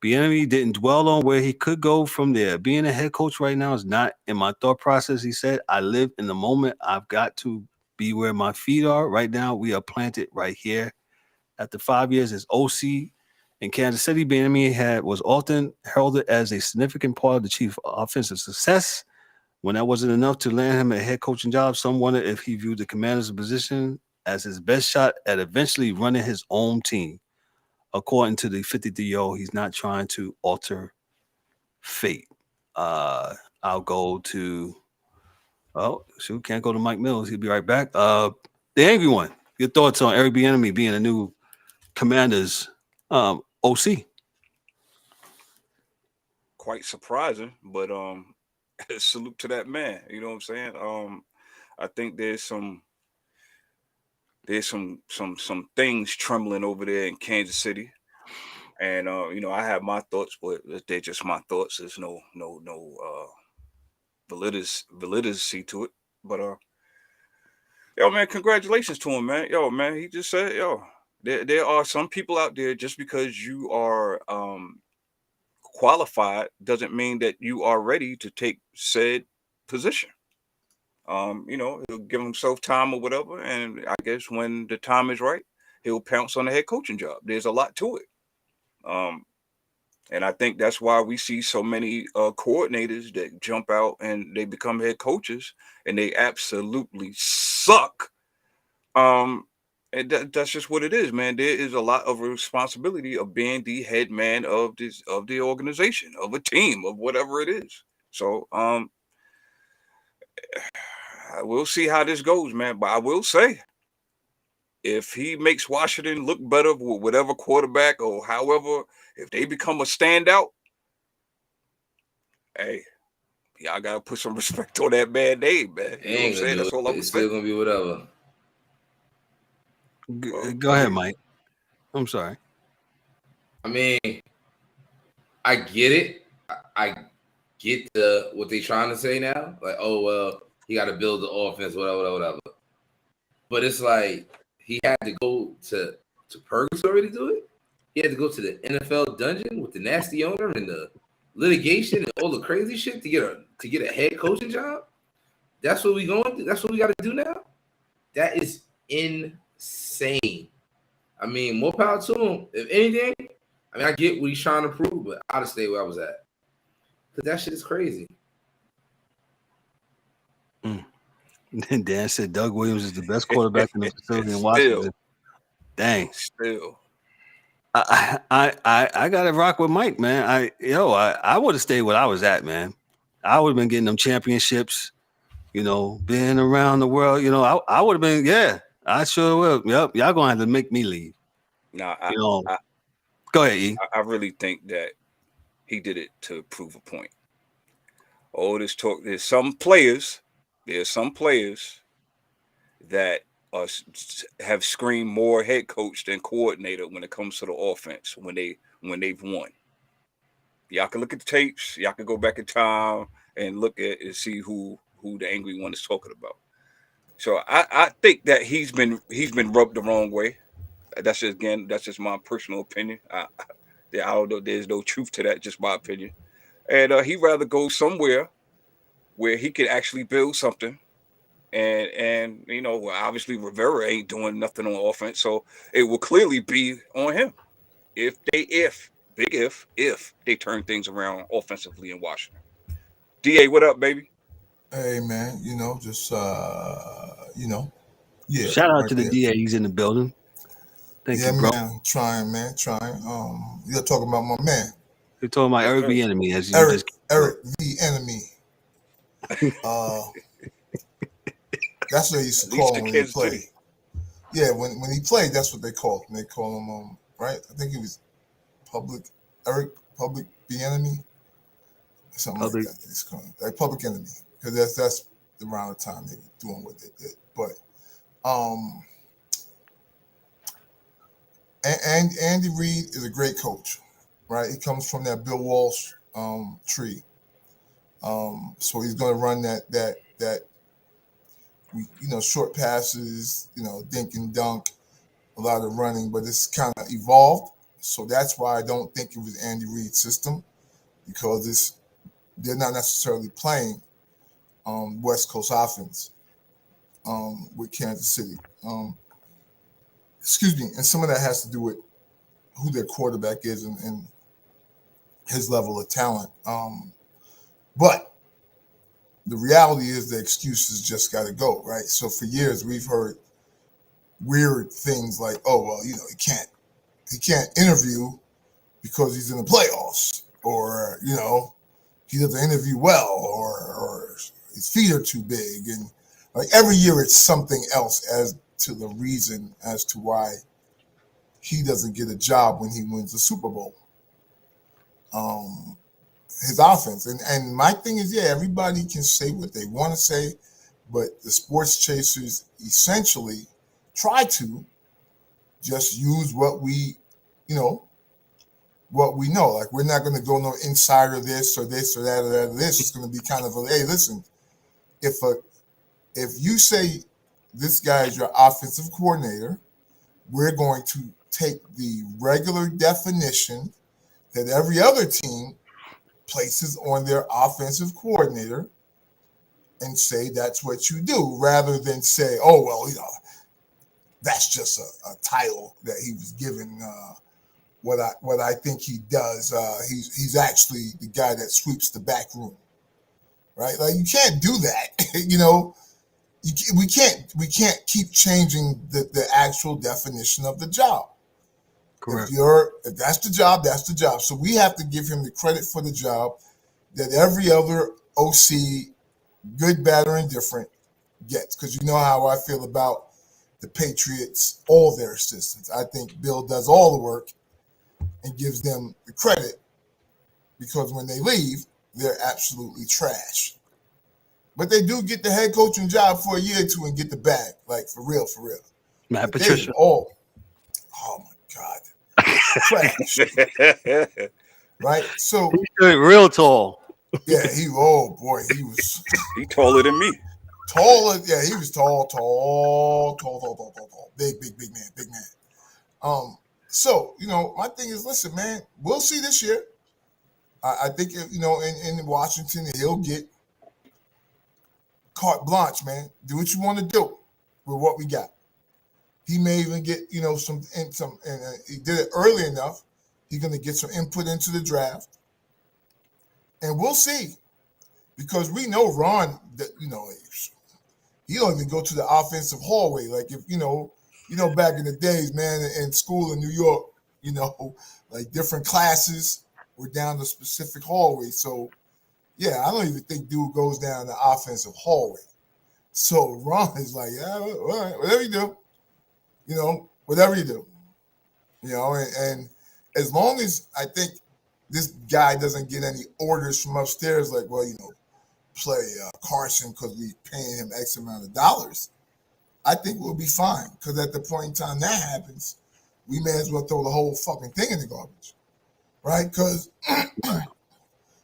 Bienemy didn't dwell on where he could go from there. Being a head coach right now is not in my thought process. He said, I live in the moment. I've got to be where my feet are. Right now, we are planted right here. After 5 years as OC in Kansas City, Bienemy was often heralded as a significant part of the chief offensive success. When that wasn't enough to land him a head coaching job, some wondered if he viewed the Commanders' position as his best shot at eventually running his own team. According to the 53-year-old, he's not trying to alter fate. I'll go to, can't go to Mike Mills. He'll be right back. The Angry One, your thoughts on Eric Bienemy being a new Commanders OC? quite surprising, but salute to that man. You know what I'm saying? I think there's some things trembling over there in Kansas City, and I have my thoughts, but they're just my thoughts. There's no validity to it. But yo, man, congratulations to him, man. Yo, man, he just said, yo, there are some people out there, just because you are qualified doesn't mean that you are ready to take said position. He'll give himself time or whatever, and I guess when the time is right, he'll pounce on the head coaching job. There's a lot to it. Um, and I think that's why we see so many coordinators that jump out and they become head coaches and they absolutely suck. And that's just what it is, man. There is a lot of responsibility of being the head man of the organization, of a team, of whatever it is. So we'll see how this goes, man. But I will say, if he makes Washington look better with whatever quarterback or however, if they become a standout, hey, y'all gotta put some respect on that man name, man. You know what I'm saying? That's all I'm It's still gonna be whatever. Go ahead, Mike. I'm sorry. I mean, I get it. I get what they're trying to say now. Like, oh well, he got to build the offense, whatever. But it's like he had to go to purgatory to do it. He had to go to the NFL dungeon with the nasty owner and the litigation and all the crazy shit to get a head coaching job. That's what we going through. That's what we got to do now. That is insane. I mean, more power to him. If anything, I mean, I get what he's trying to prove, but I'd have stayed where I was at. Because that shit is crazy. Dan said Doug Williams is the best quarterback in the facility in Washington. Dang. Still. I got to rock with Mike, man. I would have stayed where I was at, man. I would have been getting them championships, being around the world. I would have been, yeah, I sure will. Yep, y'all going to have to make me leave. No, go ahead, E. I really think that he did it to prove a point. All this talk, there's some players that have screamed more head coach than coordinator when it comes to the offense when they've won. Y'all can look at the tapes. Y'all can go back in time and look at and see who the angry one is talking about. So I think that he's been rubbed the wrong way. That's just my personal opinion. I don't know. There's no truth to that. Just my opinion. And he'd rather go somewhere where he could actually build something. And obviously Rivera ain't doing nothing on offense, so it will clearly be on him if they turn things around offensively in Washington. DA, what up, baby? Hey man, just yeah. Shout out right to the there. DA. He's in the building. Thank Yeah, you, bro. man, trying. You're talking about my man. You're talking about Eric Bienemy, as you Eric the enemy. That's what they used to call him when he played. Yeah, when he played, that's what they called him. They call him right. I think he was Eric Public Bienemy, something like that. It's called like Public Enemy, because that's around the time they were doing what they did. But and Andy Reid is a great coach, right? He comes from that Bill Walsh tree. So he's going to run that short passes, dink and dunk, a lot of running, but it's kind of evolved. So that's why I don't think it was Andy Reid's system, because they're not necessarily playing West Coast offense with Kansas City. Excuse me. And some of that has to do with who their quarterback is and his level of talent. But the reality is the excuses just got to go, right? So for years we've heard weird things like, oh, well, he can't interview because he's in the playoffs, or, he doesn't interview well, or his feet are too big. And like every year it's something else as to the reason as to why he doesn't get a job when he wins the Super Bowl. his offense. And my thing is, yeah, everybody can say what they want to say, but the sports chasers essentially try to just use what we know. Like, we're not going to go no insider this or this or that or that or this. It's going to be kind of hey, listen, if you say this guy is your offensive coordinator, we're going to take the regular definition that every other team places on their offensive coordinator and say that's what you do, rather than say, oh, well, that's just a title that he was given. What I think he does, he's actually the guy that sweeps the back room, right? Like, you can't do that. We can't keep changing the actual definition of the job. Correct. If that's the job, that's the job. So we have to give him the credit for the job that every other OC, good, bad, or indifferent, gets. Because you know how I feel about the Patriots, all their assistants. I think Bill does all the work and gives them the credit, because when they leave, they're absolutely trash. But they do get the head coaching job for a year or two and get the bag, like, for real. Matt Patricia. Oh my God. Trash. Right? So He's real tall. Yeah, he was He taller than me. taller. Yeah, he was tall. Big man. So, my thing is, listen, man, we'll see this year. I think, in Washington, he'll get carte blanche, man. Do what you want to do with what we got. He may even get, some, and he did it early enough. He's going to get some input into the draft. And we'll see. Because we know Ron, he don't even go to the offensive hallway. Like, if, back in the days, man, in school in New York, like, different classes were down the specific hallway. So, yeah, I don't even think dude goes down the offensive hallway. So Ron is like, yeah, all right, whatever you do, whatever you do, and as long as I think this guy doesn't get any orders from upstairs, like, well, play Carson because we paying him X amount of dollars, I think we'll be fine. Because at the point in time that happens, we may as well throw the whole fucking thing in the garbage, right? Because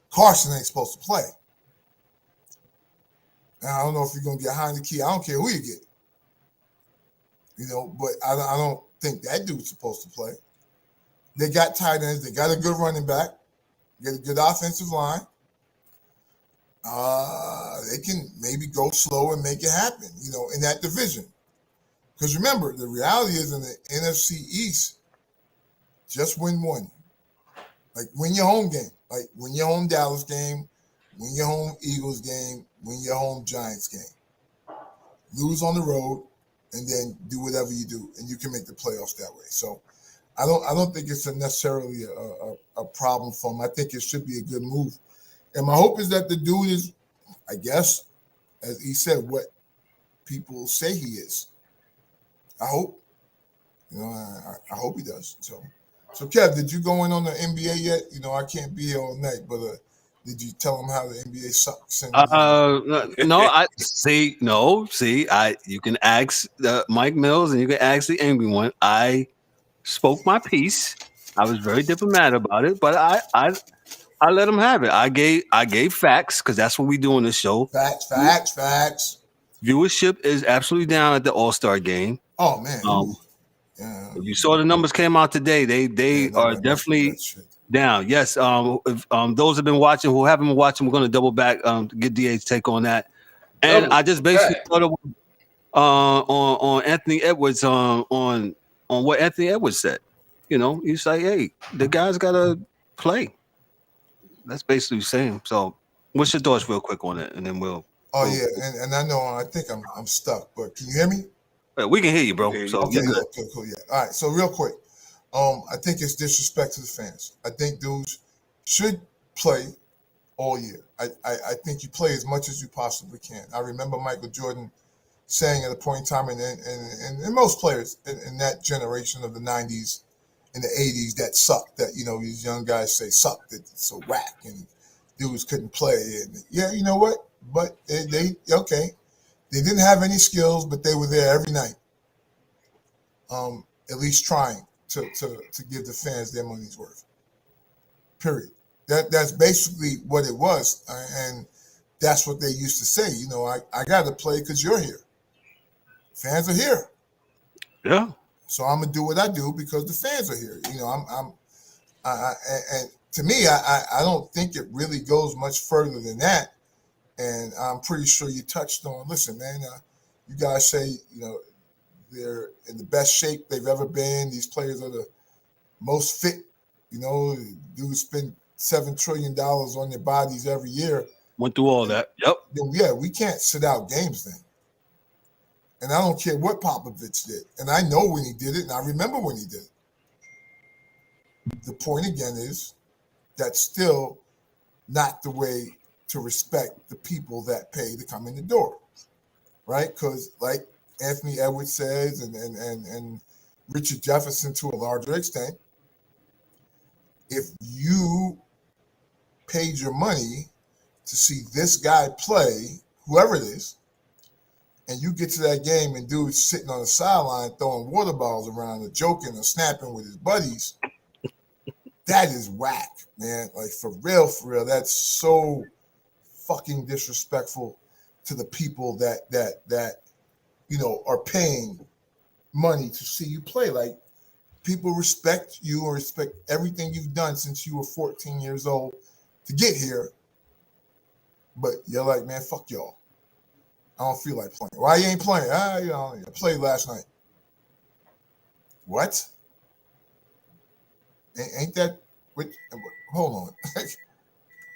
Carson ain't supposed to play. And I don't know if you're going to get Heineke. I don't care who you get. But I don't think that dude's supposed to play. They got tight ends. They got a good running back. Get a good offensive line. They can maybe go slow and make it happen, in that division. Because remember, the reality is, in the NFC East, just win one. Like, win your home game. Like, win your home Dallas game, win your home Eagles game, win your home Giants game. Lose on the road, and then do whatever you do, and you can make the playoffs that way. So I don't think it's necessarily a problem for him. I think it should be a good move. And my hope is that the dude is, I guess, as he said, what people say he is. I hope. I hope he does. So Kev, did you go in on the NBA yet? I can't be here all night, but did you tell him how the NBA sucks? No, I see. No, see, you can ask Mike Mills and you can ask the angry one. I spoke my piece. I was very diplomatic about it, but I let him have it. I gave facts, because that's what we do on this show. Facts. Viewership is absolutely down at the All-Star game. Oh man. Yeah. If you saw the numbers came out today, they are definitely down. Yes. If those have been watching, who haven't been watching, we're going to double back to get DA's take on that. And I just basically thought of on Anthony Edwards on what Anthony Edwards said. He's like, hey, the guy's got to play. That's basically saying. So, what's your thoughts, real quick, on it, and then we'll. Oh yeah, and I know I think I'm stuck, but can you hear me? We can hear you, bro. So okay, cool, yeah. All right, so real quick, I think it's disrespect to the fans. I think dudes should play all year. I think you play as much as you possibly can. I remember Michael Jordan saying at a point in time, and most players in that generation of the 90s, in the 80s, that sucked, that, these young guys say sucked, it's so whack, and dudes couldn't play. And yeah, you know what? But they didn't have any skills, but they were there every night. At least trying to give the fans their money's worth. Period. That's basically what it was, and that's what they used to say. You know, I got to play because you're here. Fans are here. Yeah. So I'm gonna do what I do because the fans are here. You know, and to me, I don't think it really goes much further than that. And I'm pretty sure you touched on. Listen, man, you guys say they're in the best shape they've ever been. These players are the most fit. You know, dudes spend $7 trillion on their bodies every year. Went through all that. Yep. Yeah, we can't sit out games then. And I don't care what Popovich did. And I know when he did it, and I remember when he did it. The point again is that's still not the way to respect the people that pay to come in the door, right? Because like Anthony Edwards says, and Richard Jefferson to a larger extent, if you paid your money to see this guy play, whoever it is, and you get to that game and dude's sitting on the sideline throwing water balls around or joking or snapping with his buddies, that is whack, man. Like for real, that's so fucking disrespectful to the people that are paying money to see you play. Like people respect you and respect everything you've done since you were 14 years old to get here. But you're like, man, fuck y'all. I don't feel like playing. Why you ain't playing? I played last night. What? Ain't that? Hold on.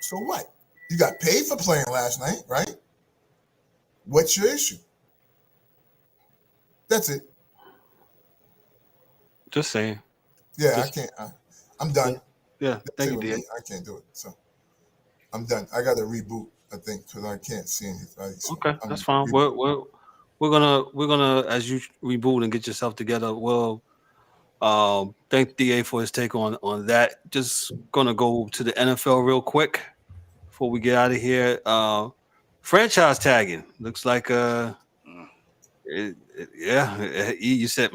So what? You got paid for playing last night, right? What's your issue? That's it. Just saying. Yeah, I can't. I'm done. Yeah, thank you, dear. I can't do it. So I'm done. I got to reboot, I think, because I can't see anything. So okay, that's fine. We're gonna as you reboot and get yourself together. We'll thank DA for his take on that. Just gonna go to the NFL real quick before we get out of here. Franchise tagging looks like you said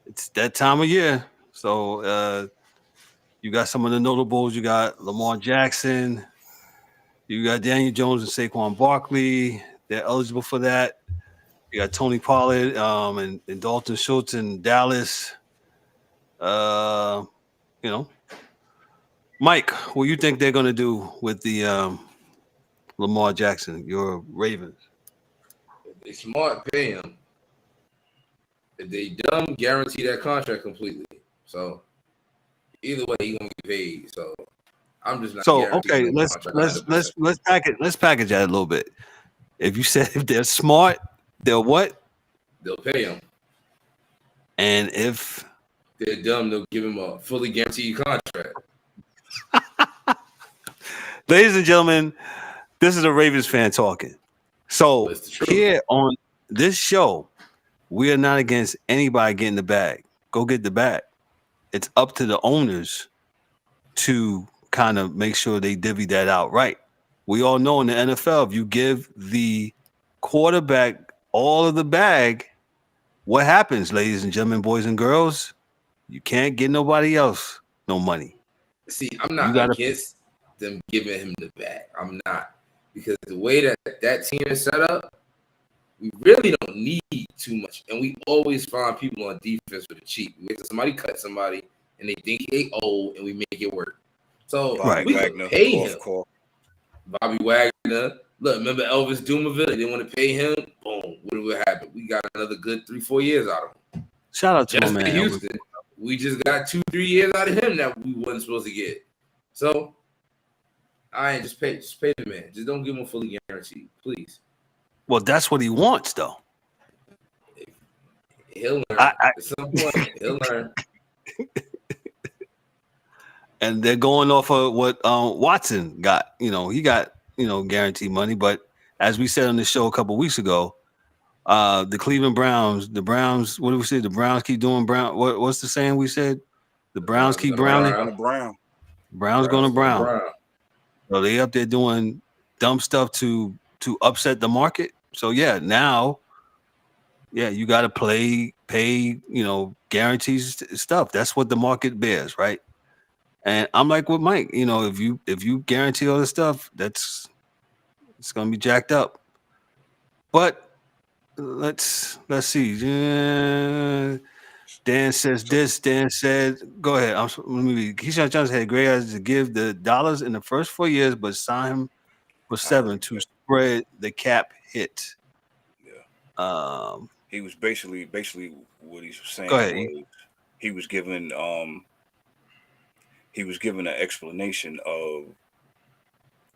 it's that time of year. So you got some of the notables. You got Lamar Jackson. You got Daniel Jones and Saquon Barkley. They're eligible for that. You got Tony Pollard and Dalton Schultz in Dallas. Mike, what do you think they're going to do with the Lamar Jackson, your Ravens? If they smart, pay him. If they dumb, guarantee that contract completely. So either way, he's gonna get paid. So I'm just not. So okay, let's package that a little bit. If you said if they're smart, they'll what? They'll pay him. And if they're dumb, they'll give him a fully guaranteed contract. Ladies and gentlemen, this is a Ravens fan talking. So here on this show, we are not against anybody getting the bag. Go get the bag. It's up to the owners to kind of make sure they divvy that out right. We all know in the NFL, if you give the quarterback all of the bag, what happens, ladies and gentlemen, boys and girls? You can't get nobody else no money. See, I'm not against them giving him the bag. I'm not. Because the way that team is set up, we really don't need too much. And we always find people on defense for the cheap. We wait till somebody cut somebody and they think they old and we make it work. So we can pay him. Bobby Wagner. Look, remember Elvis Dumerville? They didn't want to pay him. Boom. What would happen? We got another good 3-4 years out of him. Shout out to Just my man. Houston. We just got 2-3 years out of him that we wasn't supposed to get. So I ain't just pay the man. Just don't give him a fully guaranteed, please. Well, that's what he wants, though. He'll learn. At some point, he'll learn. And they're going off of what Watson got. He got, guaranteed money. But as we said on the show a couple weeks ago, the Cleveland Browns, what did we say? The Browns keep doing brown. What's the saying we said? The Browns keep browning. Brown. Browns going to brown. So they up there doing dumb stuff to upset the market. So yeah, now, yeah, you got to pay, guarantees stuff. That's what the market bears, right? And I'm like with Mike, if you guarantee all this stuff, it's gonna be jacked up. But let's see. Dan says this. Dan said, "Go ahead." Let me read. Keyshawn Johnson had great ideas to give the dollars in the first 4 years, but sign him for 7 to spread the cap hit. Yeah. He was basically what he was saying was he was given an explanation of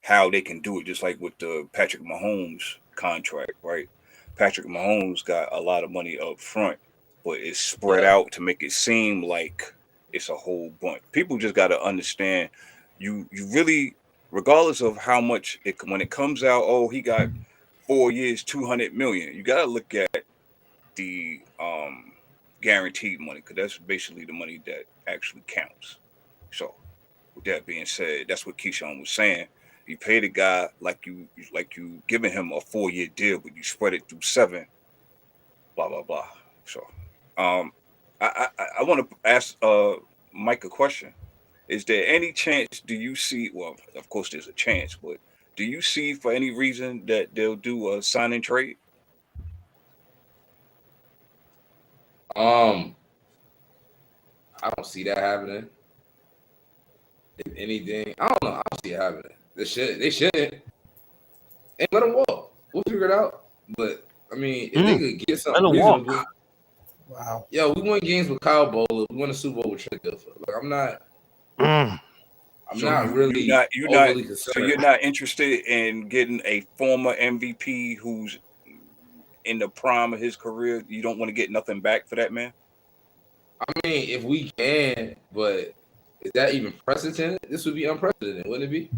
how they can do it, just like with the Patrick Mahomes contract, right? Patrick Mahomes got a lot of money up front, but it's spread out to make it seem like it's a whole bunch. People just got to understand, you really, regardless of how much when it comes out, oh, he got 4 years, $200 million. You got to look at the guaranteed money, because that's basically the money that actually counts. So, with that being said, that's what Keyshawn was saying. You pay the guy like you giving him a 4-year deal, but you spread it through 7. Blah blah blah. So, I want to ask Mike a question. Is there any chance? Do you see? Well, of course, there's a chance, but do you see for any reason that they'll do a sign and trade? I don't see that happening. If anything, I don't know. I don't see it happening. They shouldn't. And let them walk. We'll figure it out. But I mean, if they could get something reasonable. Wow. Yo, we won games with Kyle Bowler. We won a Super Bowl with Trent Dilfer. Like, I'm not really overly concerned. So you're not interested in getting a former MVP who's in the prime of his career? You don't want to get nothing back for that man? I mean, if we can, but is that even precedented? This would be unprecedented, wouldn't it be?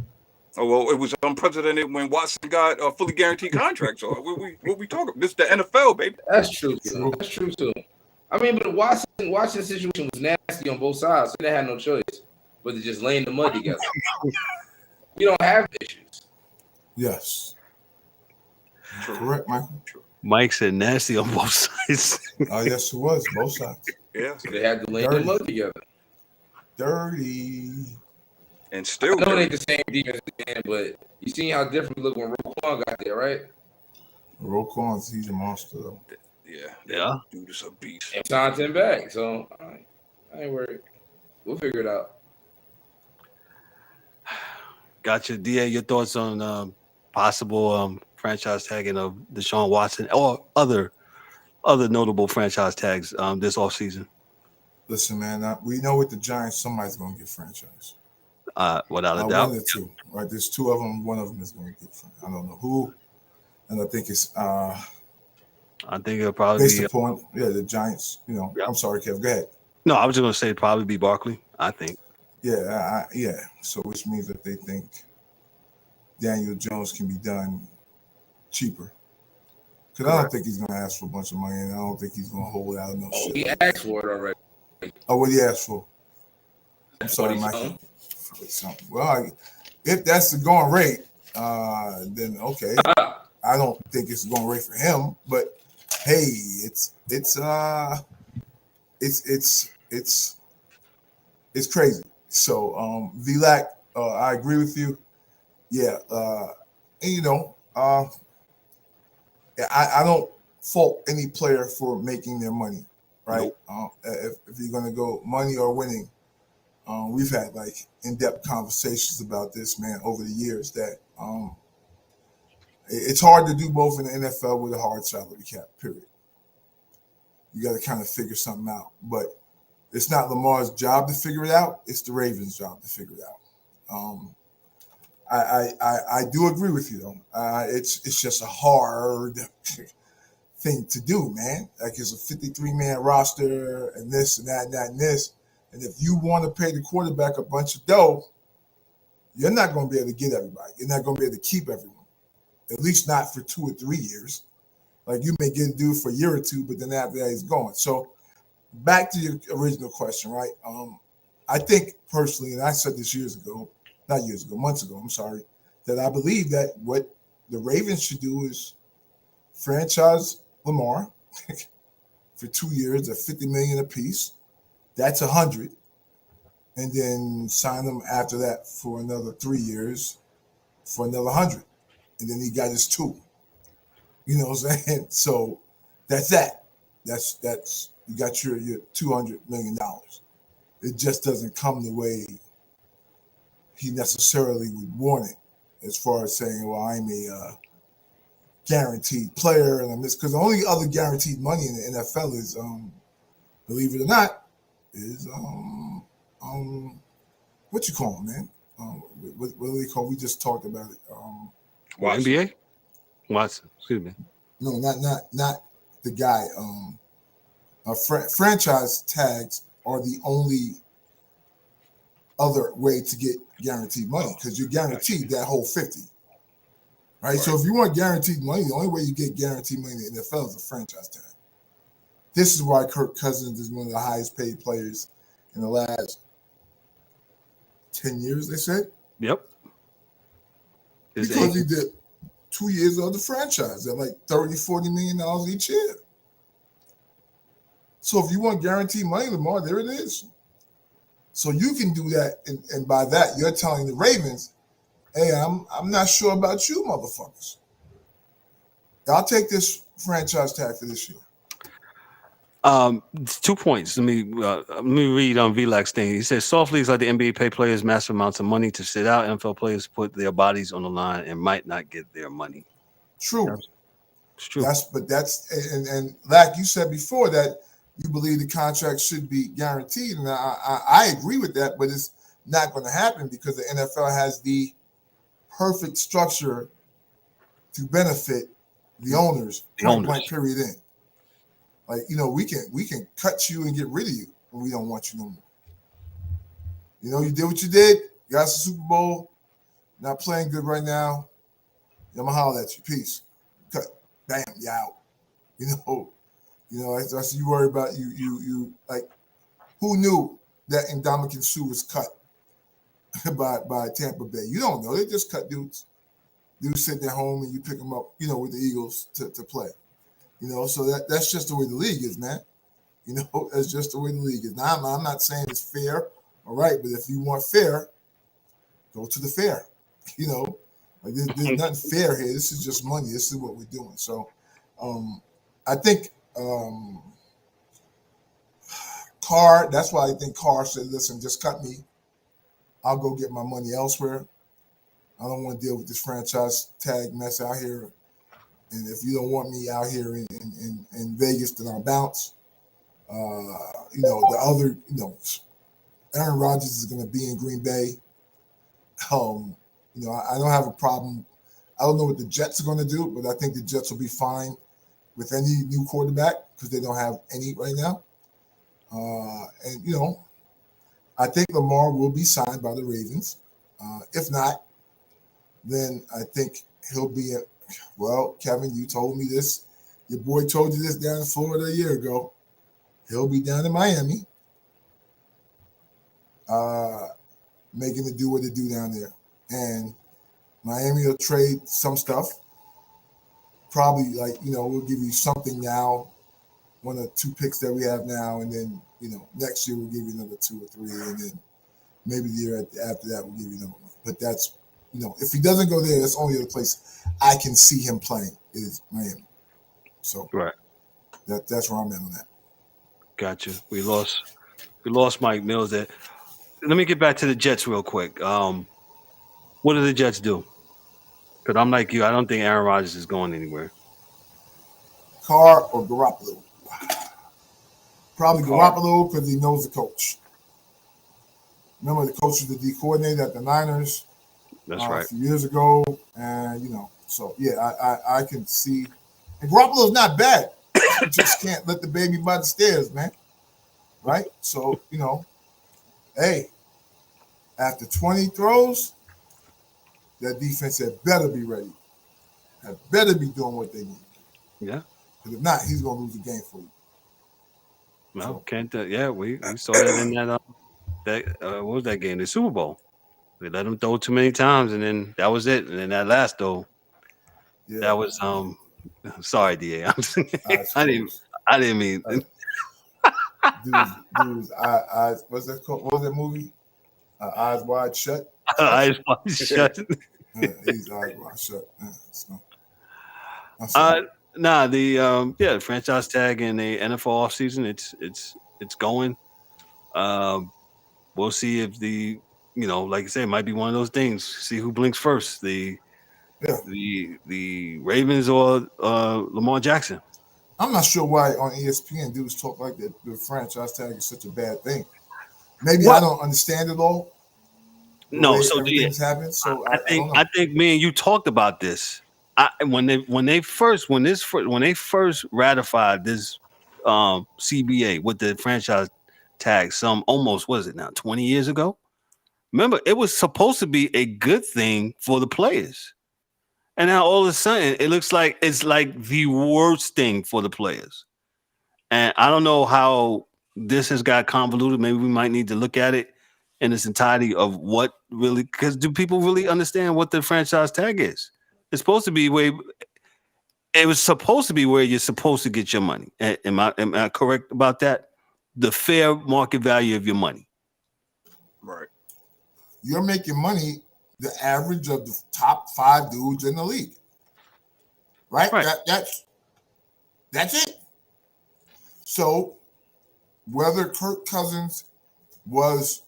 Oh, well, it was unprecedented when Watson got a fully guaranteed contract. So what we talking? This is the NFL, baby. That's true. That's true too. I mean, but the Watson situation was nasty on both sides. So they had no choice but to just lay in the mud together. We don't have issues. Yes. Correct, Michael. Mike said nasty on both sides. Oh, yes, it was. Both sides. Yeah. So they had to lay in the mud together. Dirty. And still, I know they the same defense again, but you see how different we look when Roquan got there, right? Roquan, he's a monster, though. Yeah. Dude is a beast. And signed him back, so I ain't worried. We'll figure it out. Gotcha. DA, your thoughts on possible franchise tagging of Deshaun Watson or other notable franchise tags this offseason? Listen, man, we know with the Giants, somebody's going to get franchised. Without a doubt. One or two, right? There's 2 of them. One of them is going to get franchised. I don't know who. And I think it's I think it'll probably based be upon the Giants. I'm sorry, Kev. Go ahead. No, I was just going to say it'd probably be Barkley, I think. Yeah, So which means that they think Daniel Jones can be done cheaper. Because I don't think he's going to ask for a bunch of money, and I don't think he's going to hold out no shit. He asked for it already. Oh, what he asked for? I'm sorry, Michael. Well, if that's the going rate, then okay. I don't think it's the going rate for him, but hey, it's crazy. So VLAC, I agree with you. Yeah, and I don't fault any player for making their money, right? Nope. If you're gonna go money or winning, we've had like in-depth conversations about this, man, over the years. That it's hard to do both in the NFL with a hard salary cap. Period. You got to kind of figure something out, but it's not Lamar's job to figure it out. It's the Ravens' job to figure it out. I do agree with you though. It's just a hard thing to do, man. Like it's a 53-man roster and this and that and that and this. And if you want to pay the quarterback a bunch of dough, you're not going to be able to get everybody. You're not going to be able to keep everyone, at least not for 2 or 3 years. Like you may get a dude for a year or two, but then after that he's gone. So back to your original question, right? I think personally, and I said this years ago, not years ago, months ago, I'm sorry, that I believe that what the Ravens should do is franchise Lamar for 2 years at $50 million apiece. That's $100, and then sign him after that for another 3 years for another $100, and then he got his 2. You know what I'm saying? So that's that. That's you got your $200 million. It just doesn't come the way he necessarily would want it, as far as saying, "Well, I'm a guaranteed player," and I'm this, because the only other guaranteed money in the NFL is, believe it or not, is what you call him, man? What do they call? We just talked about it. NBA. Watson. Excuse me. No, not the guy. Franchise tags are the only other way to get guaranteed money, because you're guaranteed that whole 50. Right? So if you want guaranteed money, the only way you get guaranteed money in the NFL is a franchise tag. This is why Kirk Cousins is one of the highest paid players in the last 10 years, they said. Yep. Because he did 2 years of the franchise at like $30-40 million each year. So if you want guaranteed money, Lamar, there it is. So you can do that, and by that, you're telling the Ravens, "Hey, I'm not sure about you, motherfuckers. I'll take this franchise tag for this year." 2 points. Let me read on VLAX thing. He says soft leagues like the NBA pay players massive amounts of money to sit out. NFL players put their bodies on the line and might not get their money. True. It's true. And like you said before, that you believe the contract should be guaranteed, and I agree with that, but it's not going to happen because the NFL has the perfect structure to benefit the owners. Point period in. Like, we can cut you and get rid of you when we don't want you no more. You did what you did. You got the Super Bowl. Not playing good right now. I'm gonna holler at you. Peace. Cut. Bam. You out. That's you worry about you like, who knew that Ndamukong Suh was cut by Tampa Bay? You don't know. They just cut dudes. Dudes sitting at home and you pick them up, with the Eagles to play. So that's just the way the league is, man. That's just the way the league is. Now, I'm not saying it's fair, all right, but if you want fair, go to the fair. Like there's nothing fair here. This is just money. This is what we're doing. So I think Carr, that's why I think Carr said, "Listen, just cut me. I'll go get my money elsewhere. I don't want to deal with this franchise tag mess out here. And if you don't want me out here in Vegas, then I'll bounce." The other, Aaron Rodgers is going to be in Green Bay. I don't have a problem. I don't know what the Jets are going to do, but I think the Jets will be fine with any new quarterback because they don't have any right now. I think Lamar will be signed by the Ravens. If not, then I think he'll be well, Kevin, you told me this. Your boy told you this down in Florida a year ago. He'll be down in Miami, making it do what it do down there. And Miami will trade some stuff. Probably we'll give you something now, 1 or 2 picks that we have now, and then, next year we'll give you another 2 or 3, and then maybe the year after that we'll give you another one. But that's, if he doesn't go there, that's the only other place I can see him playing is Miami. So right, that's where I'm at on that. Gotcha. We lost Mike Mills there. Let me get back to the Jets real quick. What do the Jets do? Because I'm like you, I don't think Aaron Rodgers is going anywhere. Carr or Garoppolo? Probably Garoppolo because he knows the coach. Remember, the coach was the D coordinator at the Niners. That's right. A few years ago, and so yeah, I can see. And Garoppolo's not bad. You just can't let the baby by the stairs, man. Right? So hey, after 20 throws, that defense had better be ready. Had better be doing what they need. Yeah. Because if not, he's gonna lose the game for you. No, can't. Yeah, we saw that in that what was that game? The Super Bowl. They let him throw too many times, and then that was it. And then that last throw, that was sorry, Da. I didn't mean. Dude's eyes. What's that called? What was that movie? Eyes Wide Shut. Eyes wide shut. He's eyes wide shut. The franchise tag in the NFL offseason, it's going. We'll see if like I said, it might be one of those things. See who blinks first, the Ravens or Lamar Jackson. I'm not sure why on ESPN dudes talk like that. The franchise tag is such a bad thing. Maybe I don't understand it all. No, so everything's happened. So I think me and you talked about this. When they first ratified this CBA with the franchise tag, almost 20 years ago. Remember, it was supposed to be a good thing for the players, and now all of a sudden it looks like it's like the worst thing for the players. And I don't know how this has got convoluted. Maybe we might need to look at it in its entirety of what really, because do people really understand what the franchise tag is? It's supposed to be where you're supposed to get your money. Am I correct about that? The fair market value of your money. Right. You're making money the average of the top 5 dudes in the league. Right? That's it. So whether Kirk Cousins was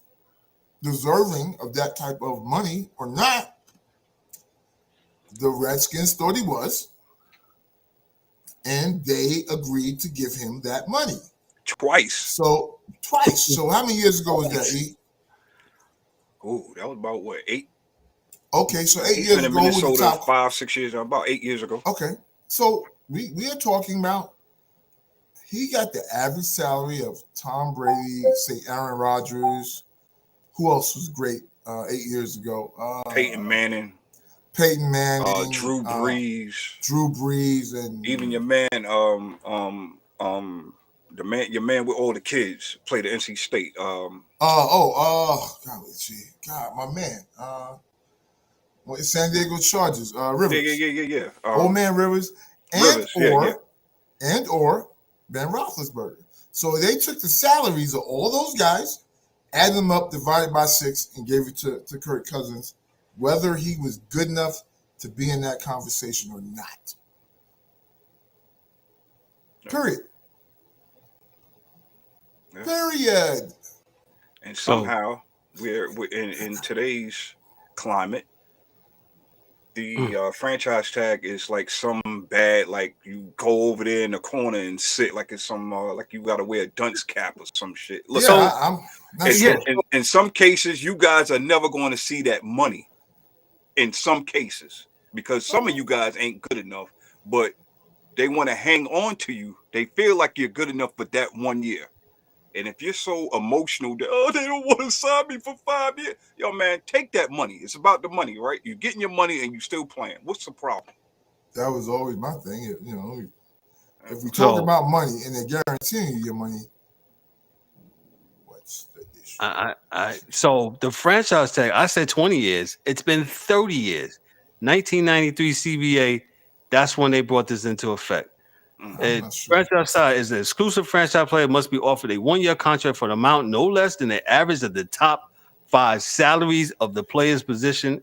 deserving of that type of money or not, the Redskins thought he was, and they agreed to give him that money. Twice. So how many years ago was that, E? Oh, that was about 8? Okay, so 8 years ago. In Minnesota, 5-6 years, about 8 years ago. Okay, so we are talking about he got the average salary of Tom Brady, say Aaron Rodgers. Who else was great 8 years ago? Peyton Manning, Drew Brees, and even your man, your man with all the kids played at NC State. God, my man. San Diego Chargers. Rivers. Yeah. Old man Rivers, or Ben Roethlisberger. So they took the salaries of all those guys, added them up, divided by 6, and gave it to Kirk Cousins, whether he was good enough to be in that conversation or not. Period. Yeah. Period. And somehow we're in today's climate, the franchise tag is like some bad, like you go over there in the corner and sit like it's some like you got to wear a dunce cap or some shit. Look, I'm not sure. In some cases, you guys are never going to see that money. In some cases, because some of you guys ain't good enough, but they want to hang on to you. They feel like you're good enough for that 1 year. And if you're so emotional that, they don't want to sign me for 5 years. Yo, man, take that money. It's about the money, right? You're getting your money and you still playing. What's the problem? That was always my thing. If we talk about money and they're guaranteeing you your money, what's the issue? So the franchise tag, I said 20 years. It's been 30 years. 1993 CBA, that's when they brought this into effect. Franchise side is an exclusive franchise player must be offered a 1-year contract for an amount no less than the average of the top 5 salaries of the player's position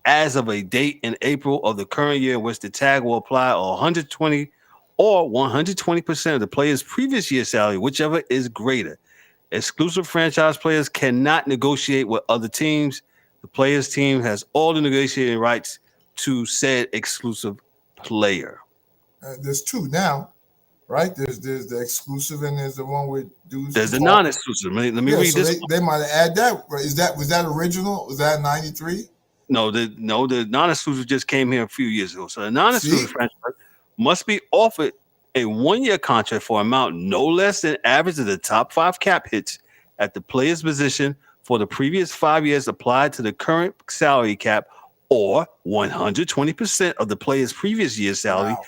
as of a date in April of the current year in which the tag will apply, or 120 or 120% of the player's previous year's salary, whichever is greater. Exclusive franchise players cannot negotiate with other teams. The player's team has all the negotiating rights to said exclusive player. There's 2 now, right? There's the exclusive and there's the one with dudes. There's the non-exclusive. Let me read this. They might have added that. Was that original? Was that 93? No, the non-exclusive just came here a few years ago. So the non-exclusive franchise must be offered a 1-year contract for an amount no less than average of the top 5 cap hits at the player's position for the previous 5 years applied to the current salary cap, or 120% of the player's previous year's salary. Wow.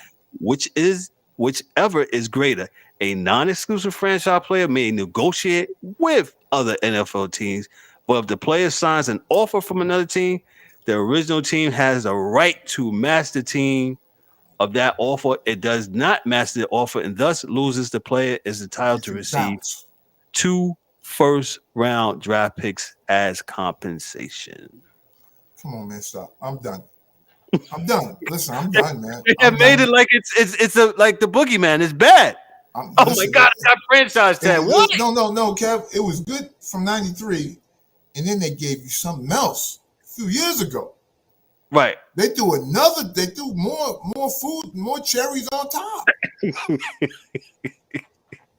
Whichever is greater. A non-exclusive franchise player may negotiate with other NFL teams But if the player signs an offer from another team, the original team has the right to match the team of that offer. It does not match the offer and thus loses. The player is entitled to receive Bounce. 2 first-round draft picks as compensation. Come on, man, stop. I'm done. Listen, I'm done, man. They I'm have made done. it like it's a like the boogeyman. It's bad. Oh my Listen, God, I got franchise tag. What? No, Kev. It was good from '93, and then they gave you something else a few years ago. Right. They threw another. They threw more food, more cherries on top.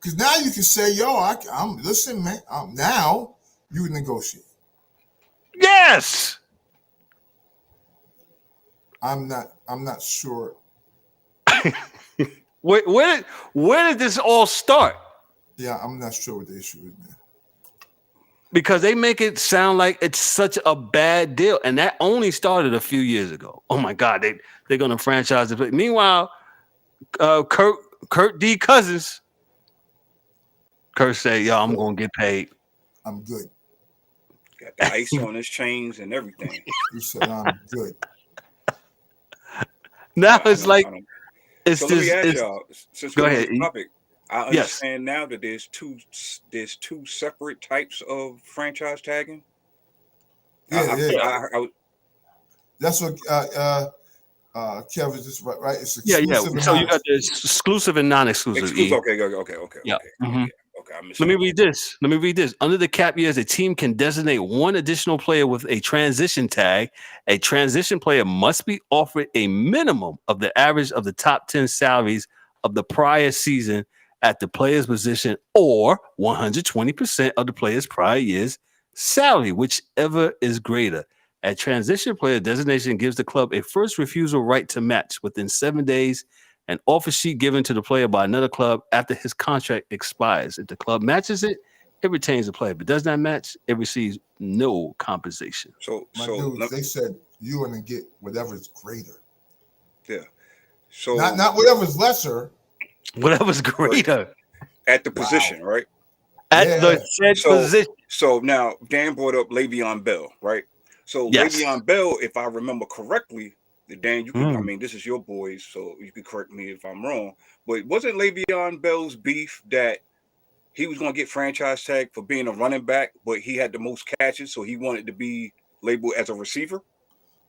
Because now you can say, "Yo, I'm listen, man. Now you negotiate." Yes. I'm not sure. Where did this all start? Yeah, I'm not sure what the issue is, man. Because they make it sound like it's such a bad deal, and that only started a few years ago. Oh my God, they're gonna franchise it. Meanwhile, Kurt D. Cousins, Kurt said, "Yo, I'm gonna get paid. I'm good." Got the ice on his chains and everything. He said, "I'm good." Now it's like it's so this. let me ask y'all. Since Go we're on ahead. this topic, I Yes. understand now that there's two separate types of franchise tagging. Yeah. That's what Kev is just right. It's exclusive. Yeah. So you got the exclusive and non-exclusive. Exclusive. Okay. Yeah. Okay. Let me read this. Under the cap years, a team can designate one additional player with a transition tag. A transition player must be offered a minimum of the average of the top 10 salaries of the prior season at the player's position, or 120% of the player's prior year's salary, whichever is greater. A transition player designation gives the club a first refusal right to match within 7 days. An offer sheet given to the player by another club after his contract expires. If the club matches it, it retains the player. But does not match, it receives no compensation. Dudes, they said you're going to get whatever's greater. Yeah. So not whatever's lesser. Whatever's greater. At the position, right? At the said position. So now Dan brought up Le'Veon Bell, right? So yes. Le'Veon Bell, if I remember correctly, Dan, you can, I mean, this is your boys, so you can correct me if I'm wrong. But wasn't Le'Veon Bell's beef that he was going to get franchise tag for being a running back, but he had the most catches, so he wanted to be labeled as a receiver?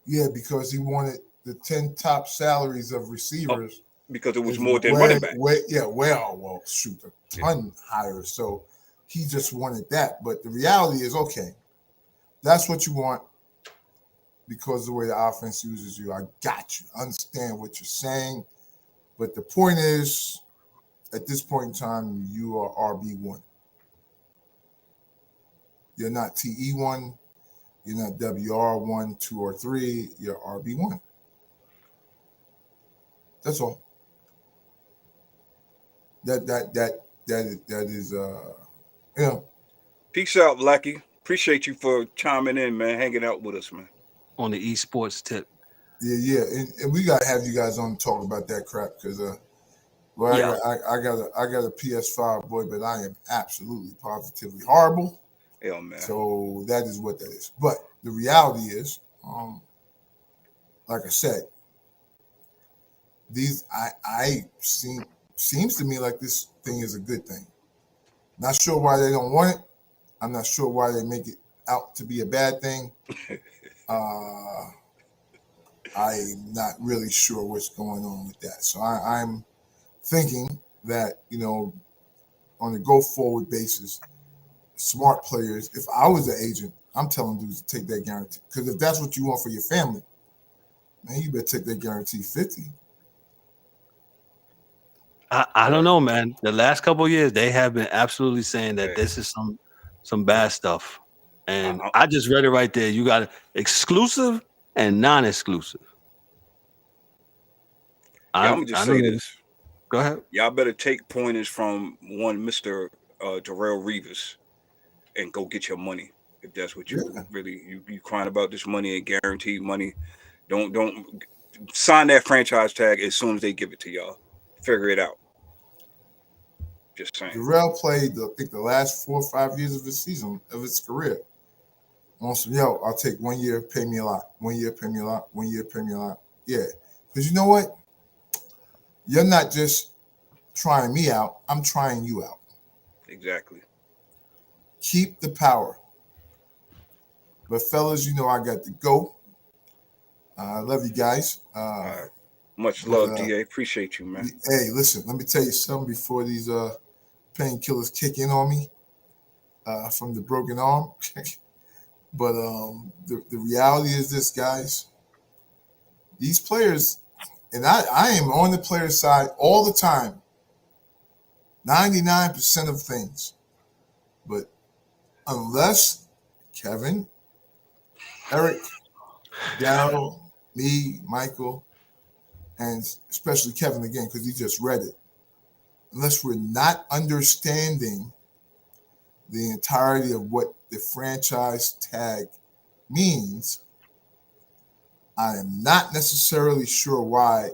Yeah, because he wanted the 10 top salaries of receivers. Because it was more than running back. Well, shoot, a ton higher. So he just wanted that. But the reality is, okay, that's what you want. Because the way the offense uses you, I got you. Understand what you're saying. But the point is, at this point in time, you are RB1. You're not TE1. You're not WR1, 2, or 3. You're RB1. That's all. That is Peace out, Lackey. Appreciate you for chiming in, man. Hanging out with us, man. On the esports tip. Yeah. And we gotta have you guys on to talk about that crap because I got a PS5 boy, but I am absolutely positively horrible. Hell, man. So that is what that is. But the reality is, like I said, seems to me like this thing is a good thing. Not sure why they don't want it. I'm not sure why they make it out to be a bad thing. I'm not really sure what's going on with that. So I'm thinking that, on a go-forward basis, smart players, if I was an agent, I'm telling dudes to take that guarantee. Because if that's what you want for your family, man, you better take that guarantee 50. I don't know, man. The last couple of years, they have been absolutely saying that this is some bad stuff. And I just read it right there. You got exclusive and non-exclusive. I'm gonna just say this. Go ahead. Y'all better take pointers from one Mr. Darrell Reeves and go get your money. If that's what you really you crying about this money and guaranteed money. Don't sign that franchise tag as soon as they give it to y'all. Figure it out. Just saying. Darrell played, I think, the last 4 or 5 years of his career. Awesome. Yo, I'll take 1 year, pay me a lot. 1 year, pay me a lot. 1 year, pay me a lot. Yeah. Because you know what? You're not just trying me out. I'm trying you out. Exactly. Keep the power. But fellas, you know I got to go. I love you guys. All right. Much love, DA. Appreciate you, man. Hey, listen, let me tell you something before these painkillers kick in on me from the broken arm. But the reality is this, guys. These players, and I am on the player side all the time, 99% of things. But unless Kevin, Eric, Daryl, me, Michael, and especially Kevin again, because he just read it, unless we're not understanding the entirety of what the franchise tag means, I am not necessarily sure why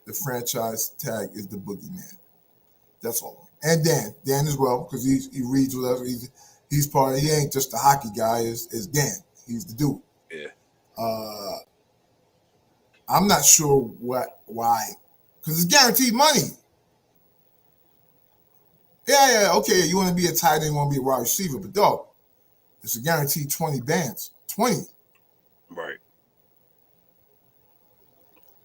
the franchise tag is the boogeyman. That's all. And Dan as well, because he reads whatever. He's part of. He ain't just a hockey guy. Is Dan? He's the dude. Yeah. I'm not sure why, because it's guaranteed money. Yeah, okay. You want to be a tight end, you want to be a wide receiver, but dog, it's a guaranteed 20 bands. 20. Right.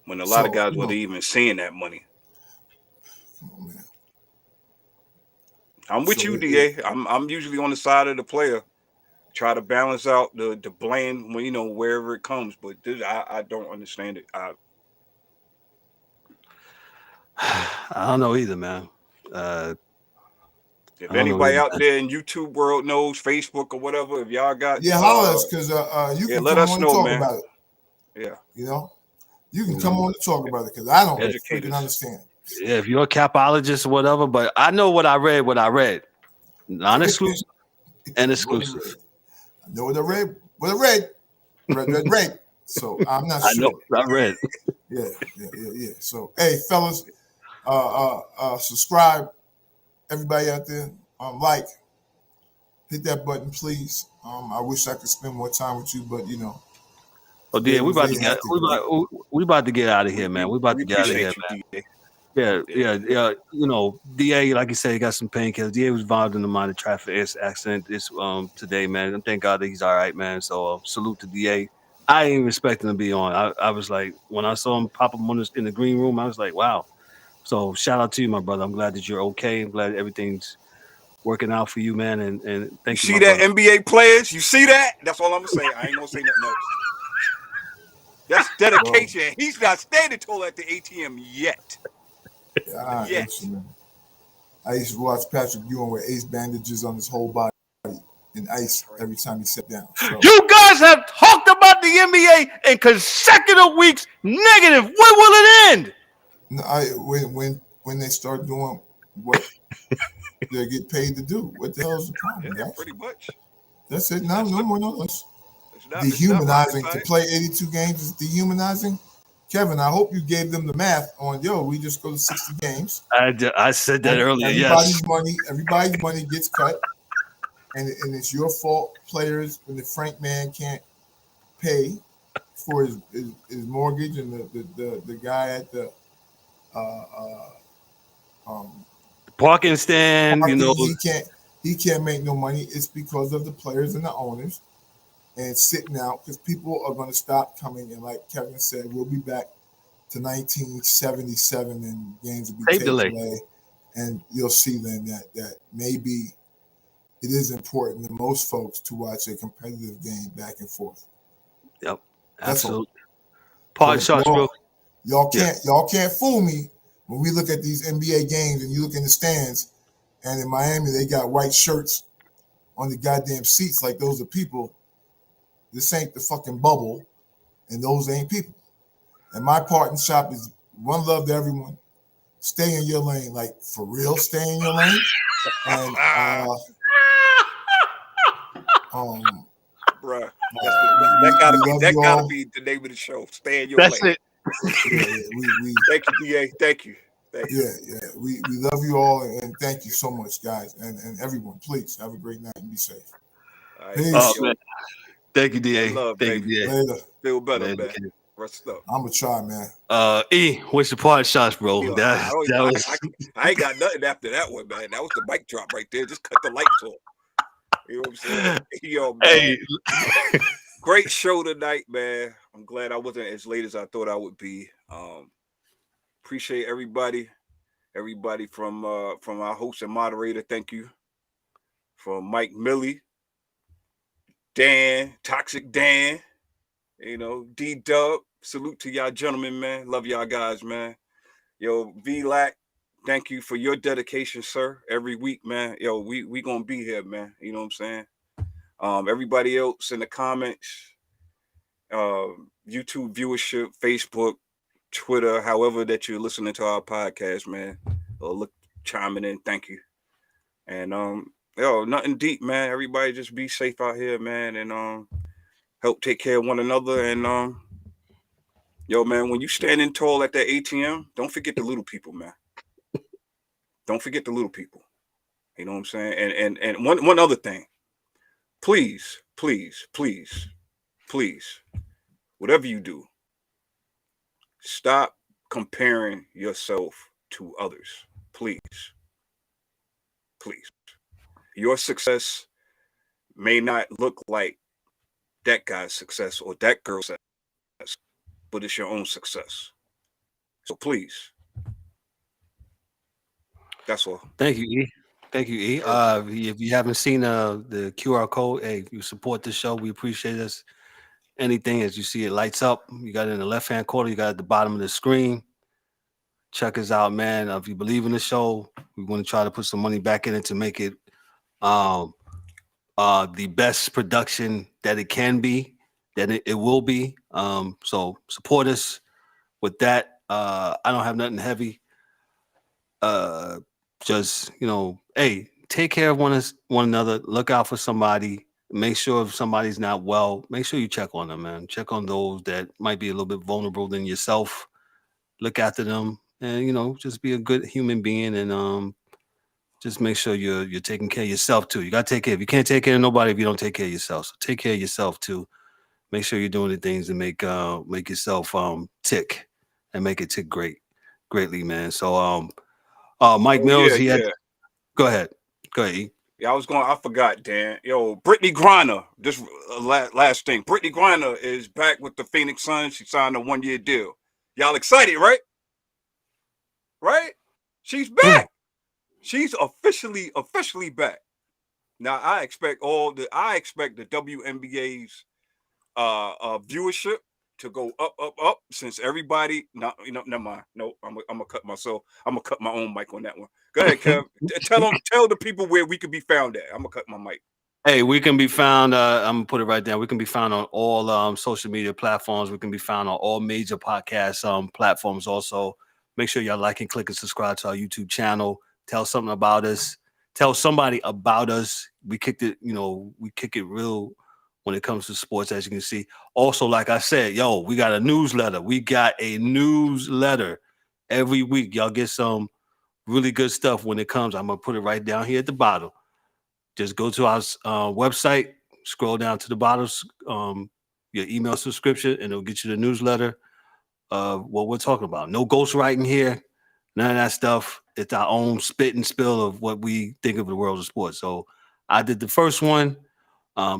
When a lot of guys wasn't even seeing that money. Come on, man. I'm with you, DA. I'm usually on the side of the player. Try to balance out the blame when wherever it comes, but I don't understand it. I don't know either, man. If anybody out there in YouTube world knows, Facebook or whatever, if y'all got holler us, because you can let come us on know, and talk man. about it. Yeah, you can come on and talk about it, because I don't Educate freaking us. understand. Yeah, if you're a capologist or whatever, but I know what I read. Non-exclusive and exclusive. I know what I read. Read. So I'm not I sure. know what I read. Yeah. So hey, fellas, subscribe. Everybody out there, like, hit that button, please. I wish I could spend more time with you, but Oh, dear, we about to get out of here, man. We about to get out of here, man. Yeah. DA, like you said, he got some painkillers. DA was involved in the minor traffic accident today, man. And thank God that he's all right, man. So salute to DA. I ain't even expecting to be on. I was like, when I saw him pop up in the green room, I was like, wow. So shout out to you, my brother. I'm glad that you're okay. I'm glad everything's working out for you, man. And thank you. See that, NBA players? You see that? That's all I'm gonna say. I ain't gonna say nothing else. That's dedication. Well, he's not standing tall at the ATM yet. Yet. Listen, I used to watch Patrick Ewing with ace bandages on his whole body in ice every time he sat down. So. You guys have talked about the NBA in consecutive weeks. Negative. When will it end? No, when they start doing what they get paid to do. What the hell is the problem, guys? Pretty much. That's it. No more, no less. Dehumanizing. To play 82 games is dehumanizing. Kevin, I hope you gave them the math on, we just go to 60 games. I said that earlier, Everybody's money gets cut. And it's your fault, players, when the Frank man can't pay for his mortgage, and the guy at the parking stand, he can't make no money. It's because of the players and the owners and sitting out, because people are going to stop coming. And like Kevin said, we'll be back to 1977 and games will be taken away. And you'll see then that maybe it is important to most folks to watch a competitive game back and forth. Yep, absolutely. Pardon, shots, bro. Y'all can't fool me when we look at these NBA games and you look in the stands, and in Miami they got white shirts on the goddamn seats like those are people. This ain't the fucking bubble, and those ain't people. And my part in shop is one love to everyone. Stay in your lane, like for real. Stay in your lane, and bruh, that gotta be the name of the show. Stay in your lane. That's it. Thank you, DA. Thank you. Yeah. We love you all, and thank you so much, guys, and everyone. Please have a great night and be safe. All right, Peace. man, Oh man, thank you, DA. love, Thank baby. you, DA. Later. Feel better, Later, man. kid. Rest up. I'm gonna try, man. What's your part shots, bro? Yo, That was I ain't got nothing after that one, man. That was the mic drop right there. Just cut the lights off. You know what I'm saying? Yo, man. hey. Great show tonight, man. I'm glad I wasn't as late as I thought I would be. Appreciate everybody. Everybody from our host and moderator, thank you. From Mike Millie, Dan, Toxic Dan, D-Dub. Salute to y'all gentlemen, man. Love y'all guys, man. Yo, V-Lac, thank you for your dedication, sir. Every week, man. Yo, we gonna be here, man. You know what I'm saying? Everybody else in the comments, YouTube viewership, Facebook, Twitter, however that you're listening to our podcast, man. Chiming in, thank you. And nothing deep, man. Everybody just be safe out here, man, and help take care of one another. And man, when you standing tall at that ATM, don't forget the little people, man. Don't forget the little people. You know what I'm saying? And one other thing. Please, whatever you do, stop comparing yourself to others. Please. Your success may not look like that guy's success or that girl's success, but it's your own success. So please. That's all. Thank you, E. Thank you, E. If you haven't seen the QR code, hey, you support the show. We appreciate this. Anything as you see it lights up. You got it in the left-hand corner. You got it at the bottom of the screen. Check us out, man. If you believe in the show, we want to try to put some money back in it to make it the best production that it can be, that it will be. So support us with that. I don't have nothing heavy. Just, hey, take care of one another. Look out for somebody. Make sure if somebody's not well, make sure you check on them, man. Check on those that might be a little bit vulnerable than yourself. Look after them, and just be a good human being, and just make sure you're taking care of yourself too. You gotta take care. If you can't take care of nobody, if you don't take care of yourself, so take care of yourself too. Make sure you're doing the things to make yourself tick and make it tick greatly, man. So Mike Mills, Go ahead. E. Yeah, I forgot, Dan. Yo, Brittany Griner, just last thing. Brittany Griner is back with the Phoenix Suns. She signed a 1-year deal. Y'all excited, right? Right? She's back. She's officially back. Now I expect the WNBA's viewership to go up since everybody. Never mind. No, I'm gonna cut myself. I'm gonna cut my own mic on that one. Go ahead, Kev. Tell the people where we can be found at. I'm gonna cut my mic. Hey, we can be found. I'm gonna put it right there. We can be found on all social media platforms. We can be found on all major podcast platforms. Also, make sure y'all like and click and subscribe to our YouTube channel. Tell something about us. Tell somebody about us. We kicked it. We kick it real when it comes to sports, as you can see. Also, like I said, we got a newsletter. We got a newsletter every week. Y'all get some really good stuff when it comes. I'm gonna put it right down here at the bottom. Just go to our website, scroll down to the bottom, your email subscription, and it'll get you the newsletter of what we're talking about. No ghostwriting here, none of that stuff. It's our own spit and spill of what we think of the world of sports. So I did the first one.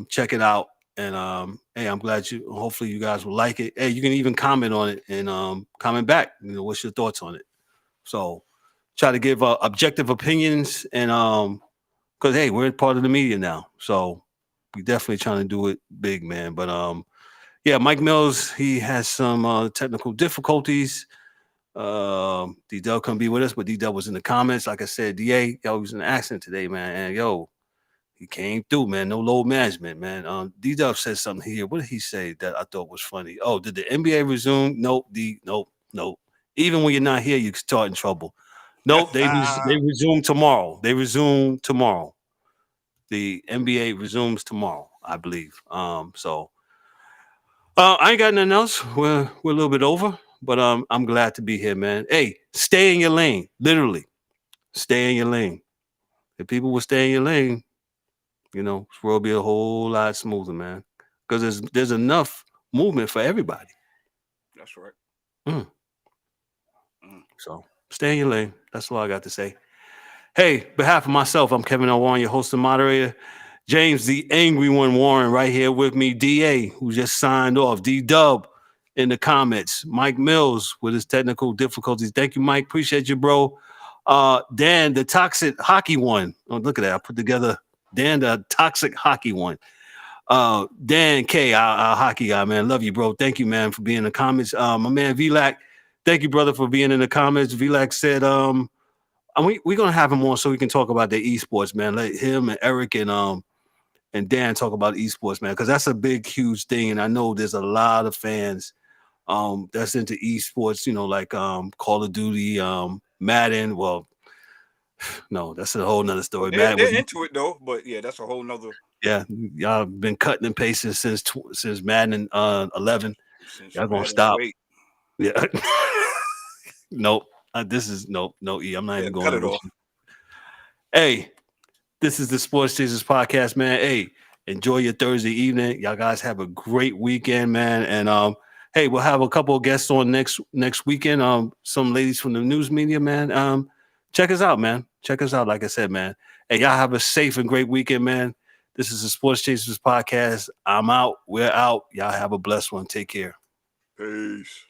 Check it out. And hey, I'm glad hopefully you guys will like it. Hey, you can even comment on it and comment back. What's your thoughts on it? So try to give objective opinions and because hey, we're part of the media now, so we definitely trying to do it big, man. But yeah, Mike Mills, he has some technical difficulties. D-Dub couldn't be with us, but D-Dub was in the comments. Like I said, DA, he was in an accident today, man. And he came through, man. No load management, man. D-Dub said something here. What did he say that I thought was funny? Oh, did the NBA resume? Nope. Nope. Even when you're not here, you start in trouble. Nope, they resume tomorrow. The NBA resumes tomorrow, I believe. So I ain't got nothing else. We're a little bit over, but I'm glad to be here, man. Hey, stay in your lane. Literally, stay in your lane. If people will stay in your lane, You know, this world will be a whole lot smoother, man. Because there's enough movement for everybody. That's right. Mm. So stay in your lane. That's all I got to say. Hey, behalf of myself, I'm Kevin L. Warren, your host and moderator. James, the angry one, Warren, right here with me. DA, who just signed off. D-Dub in the comments. Mike Mills with his technical difficulties. Thank you, Mike. Appreciate you, bro. Dan, the toxic hockey one. Oh, look at that. I put together Dan, the toxic hockey one. Dan K, our hockey guy, man. Love you, bro. Thank you, man, for being in the comments. My man Vlac, thank you, brother, for being in the comments. Vlac said, we're gonna have him on so we can talk about the esports, man. Let him and Eric and Dan talk about esports, man, because that's a big, huge thing. And I know there's a lot of fans that's into esports, you know, like Call of Duty, Madden. Well, no, that's a whole nother story. They're into it though, but yeah, that's a whole nother. Yeah, y'all been cutting and pasting since Madden 11. Since y'all gonna Madden stop? 08. Yeah. Nope. This is no E. I'm not even going cut it off. Hey, this is the Sports Chasers podcast, man. Hey, enjoy your Thursday evening. Y'all guys have a great weekend, man. And hey, we'll have a couple of guests on next weekend. Some ladies from the news media, man. Check us out, man. Check us out, like I said, man. Hey, y'all have a safe and great weekend, man. This is the Sports Chasers podcast. I'm out. We're out. Y'all have a blessed one. Take care. Peace.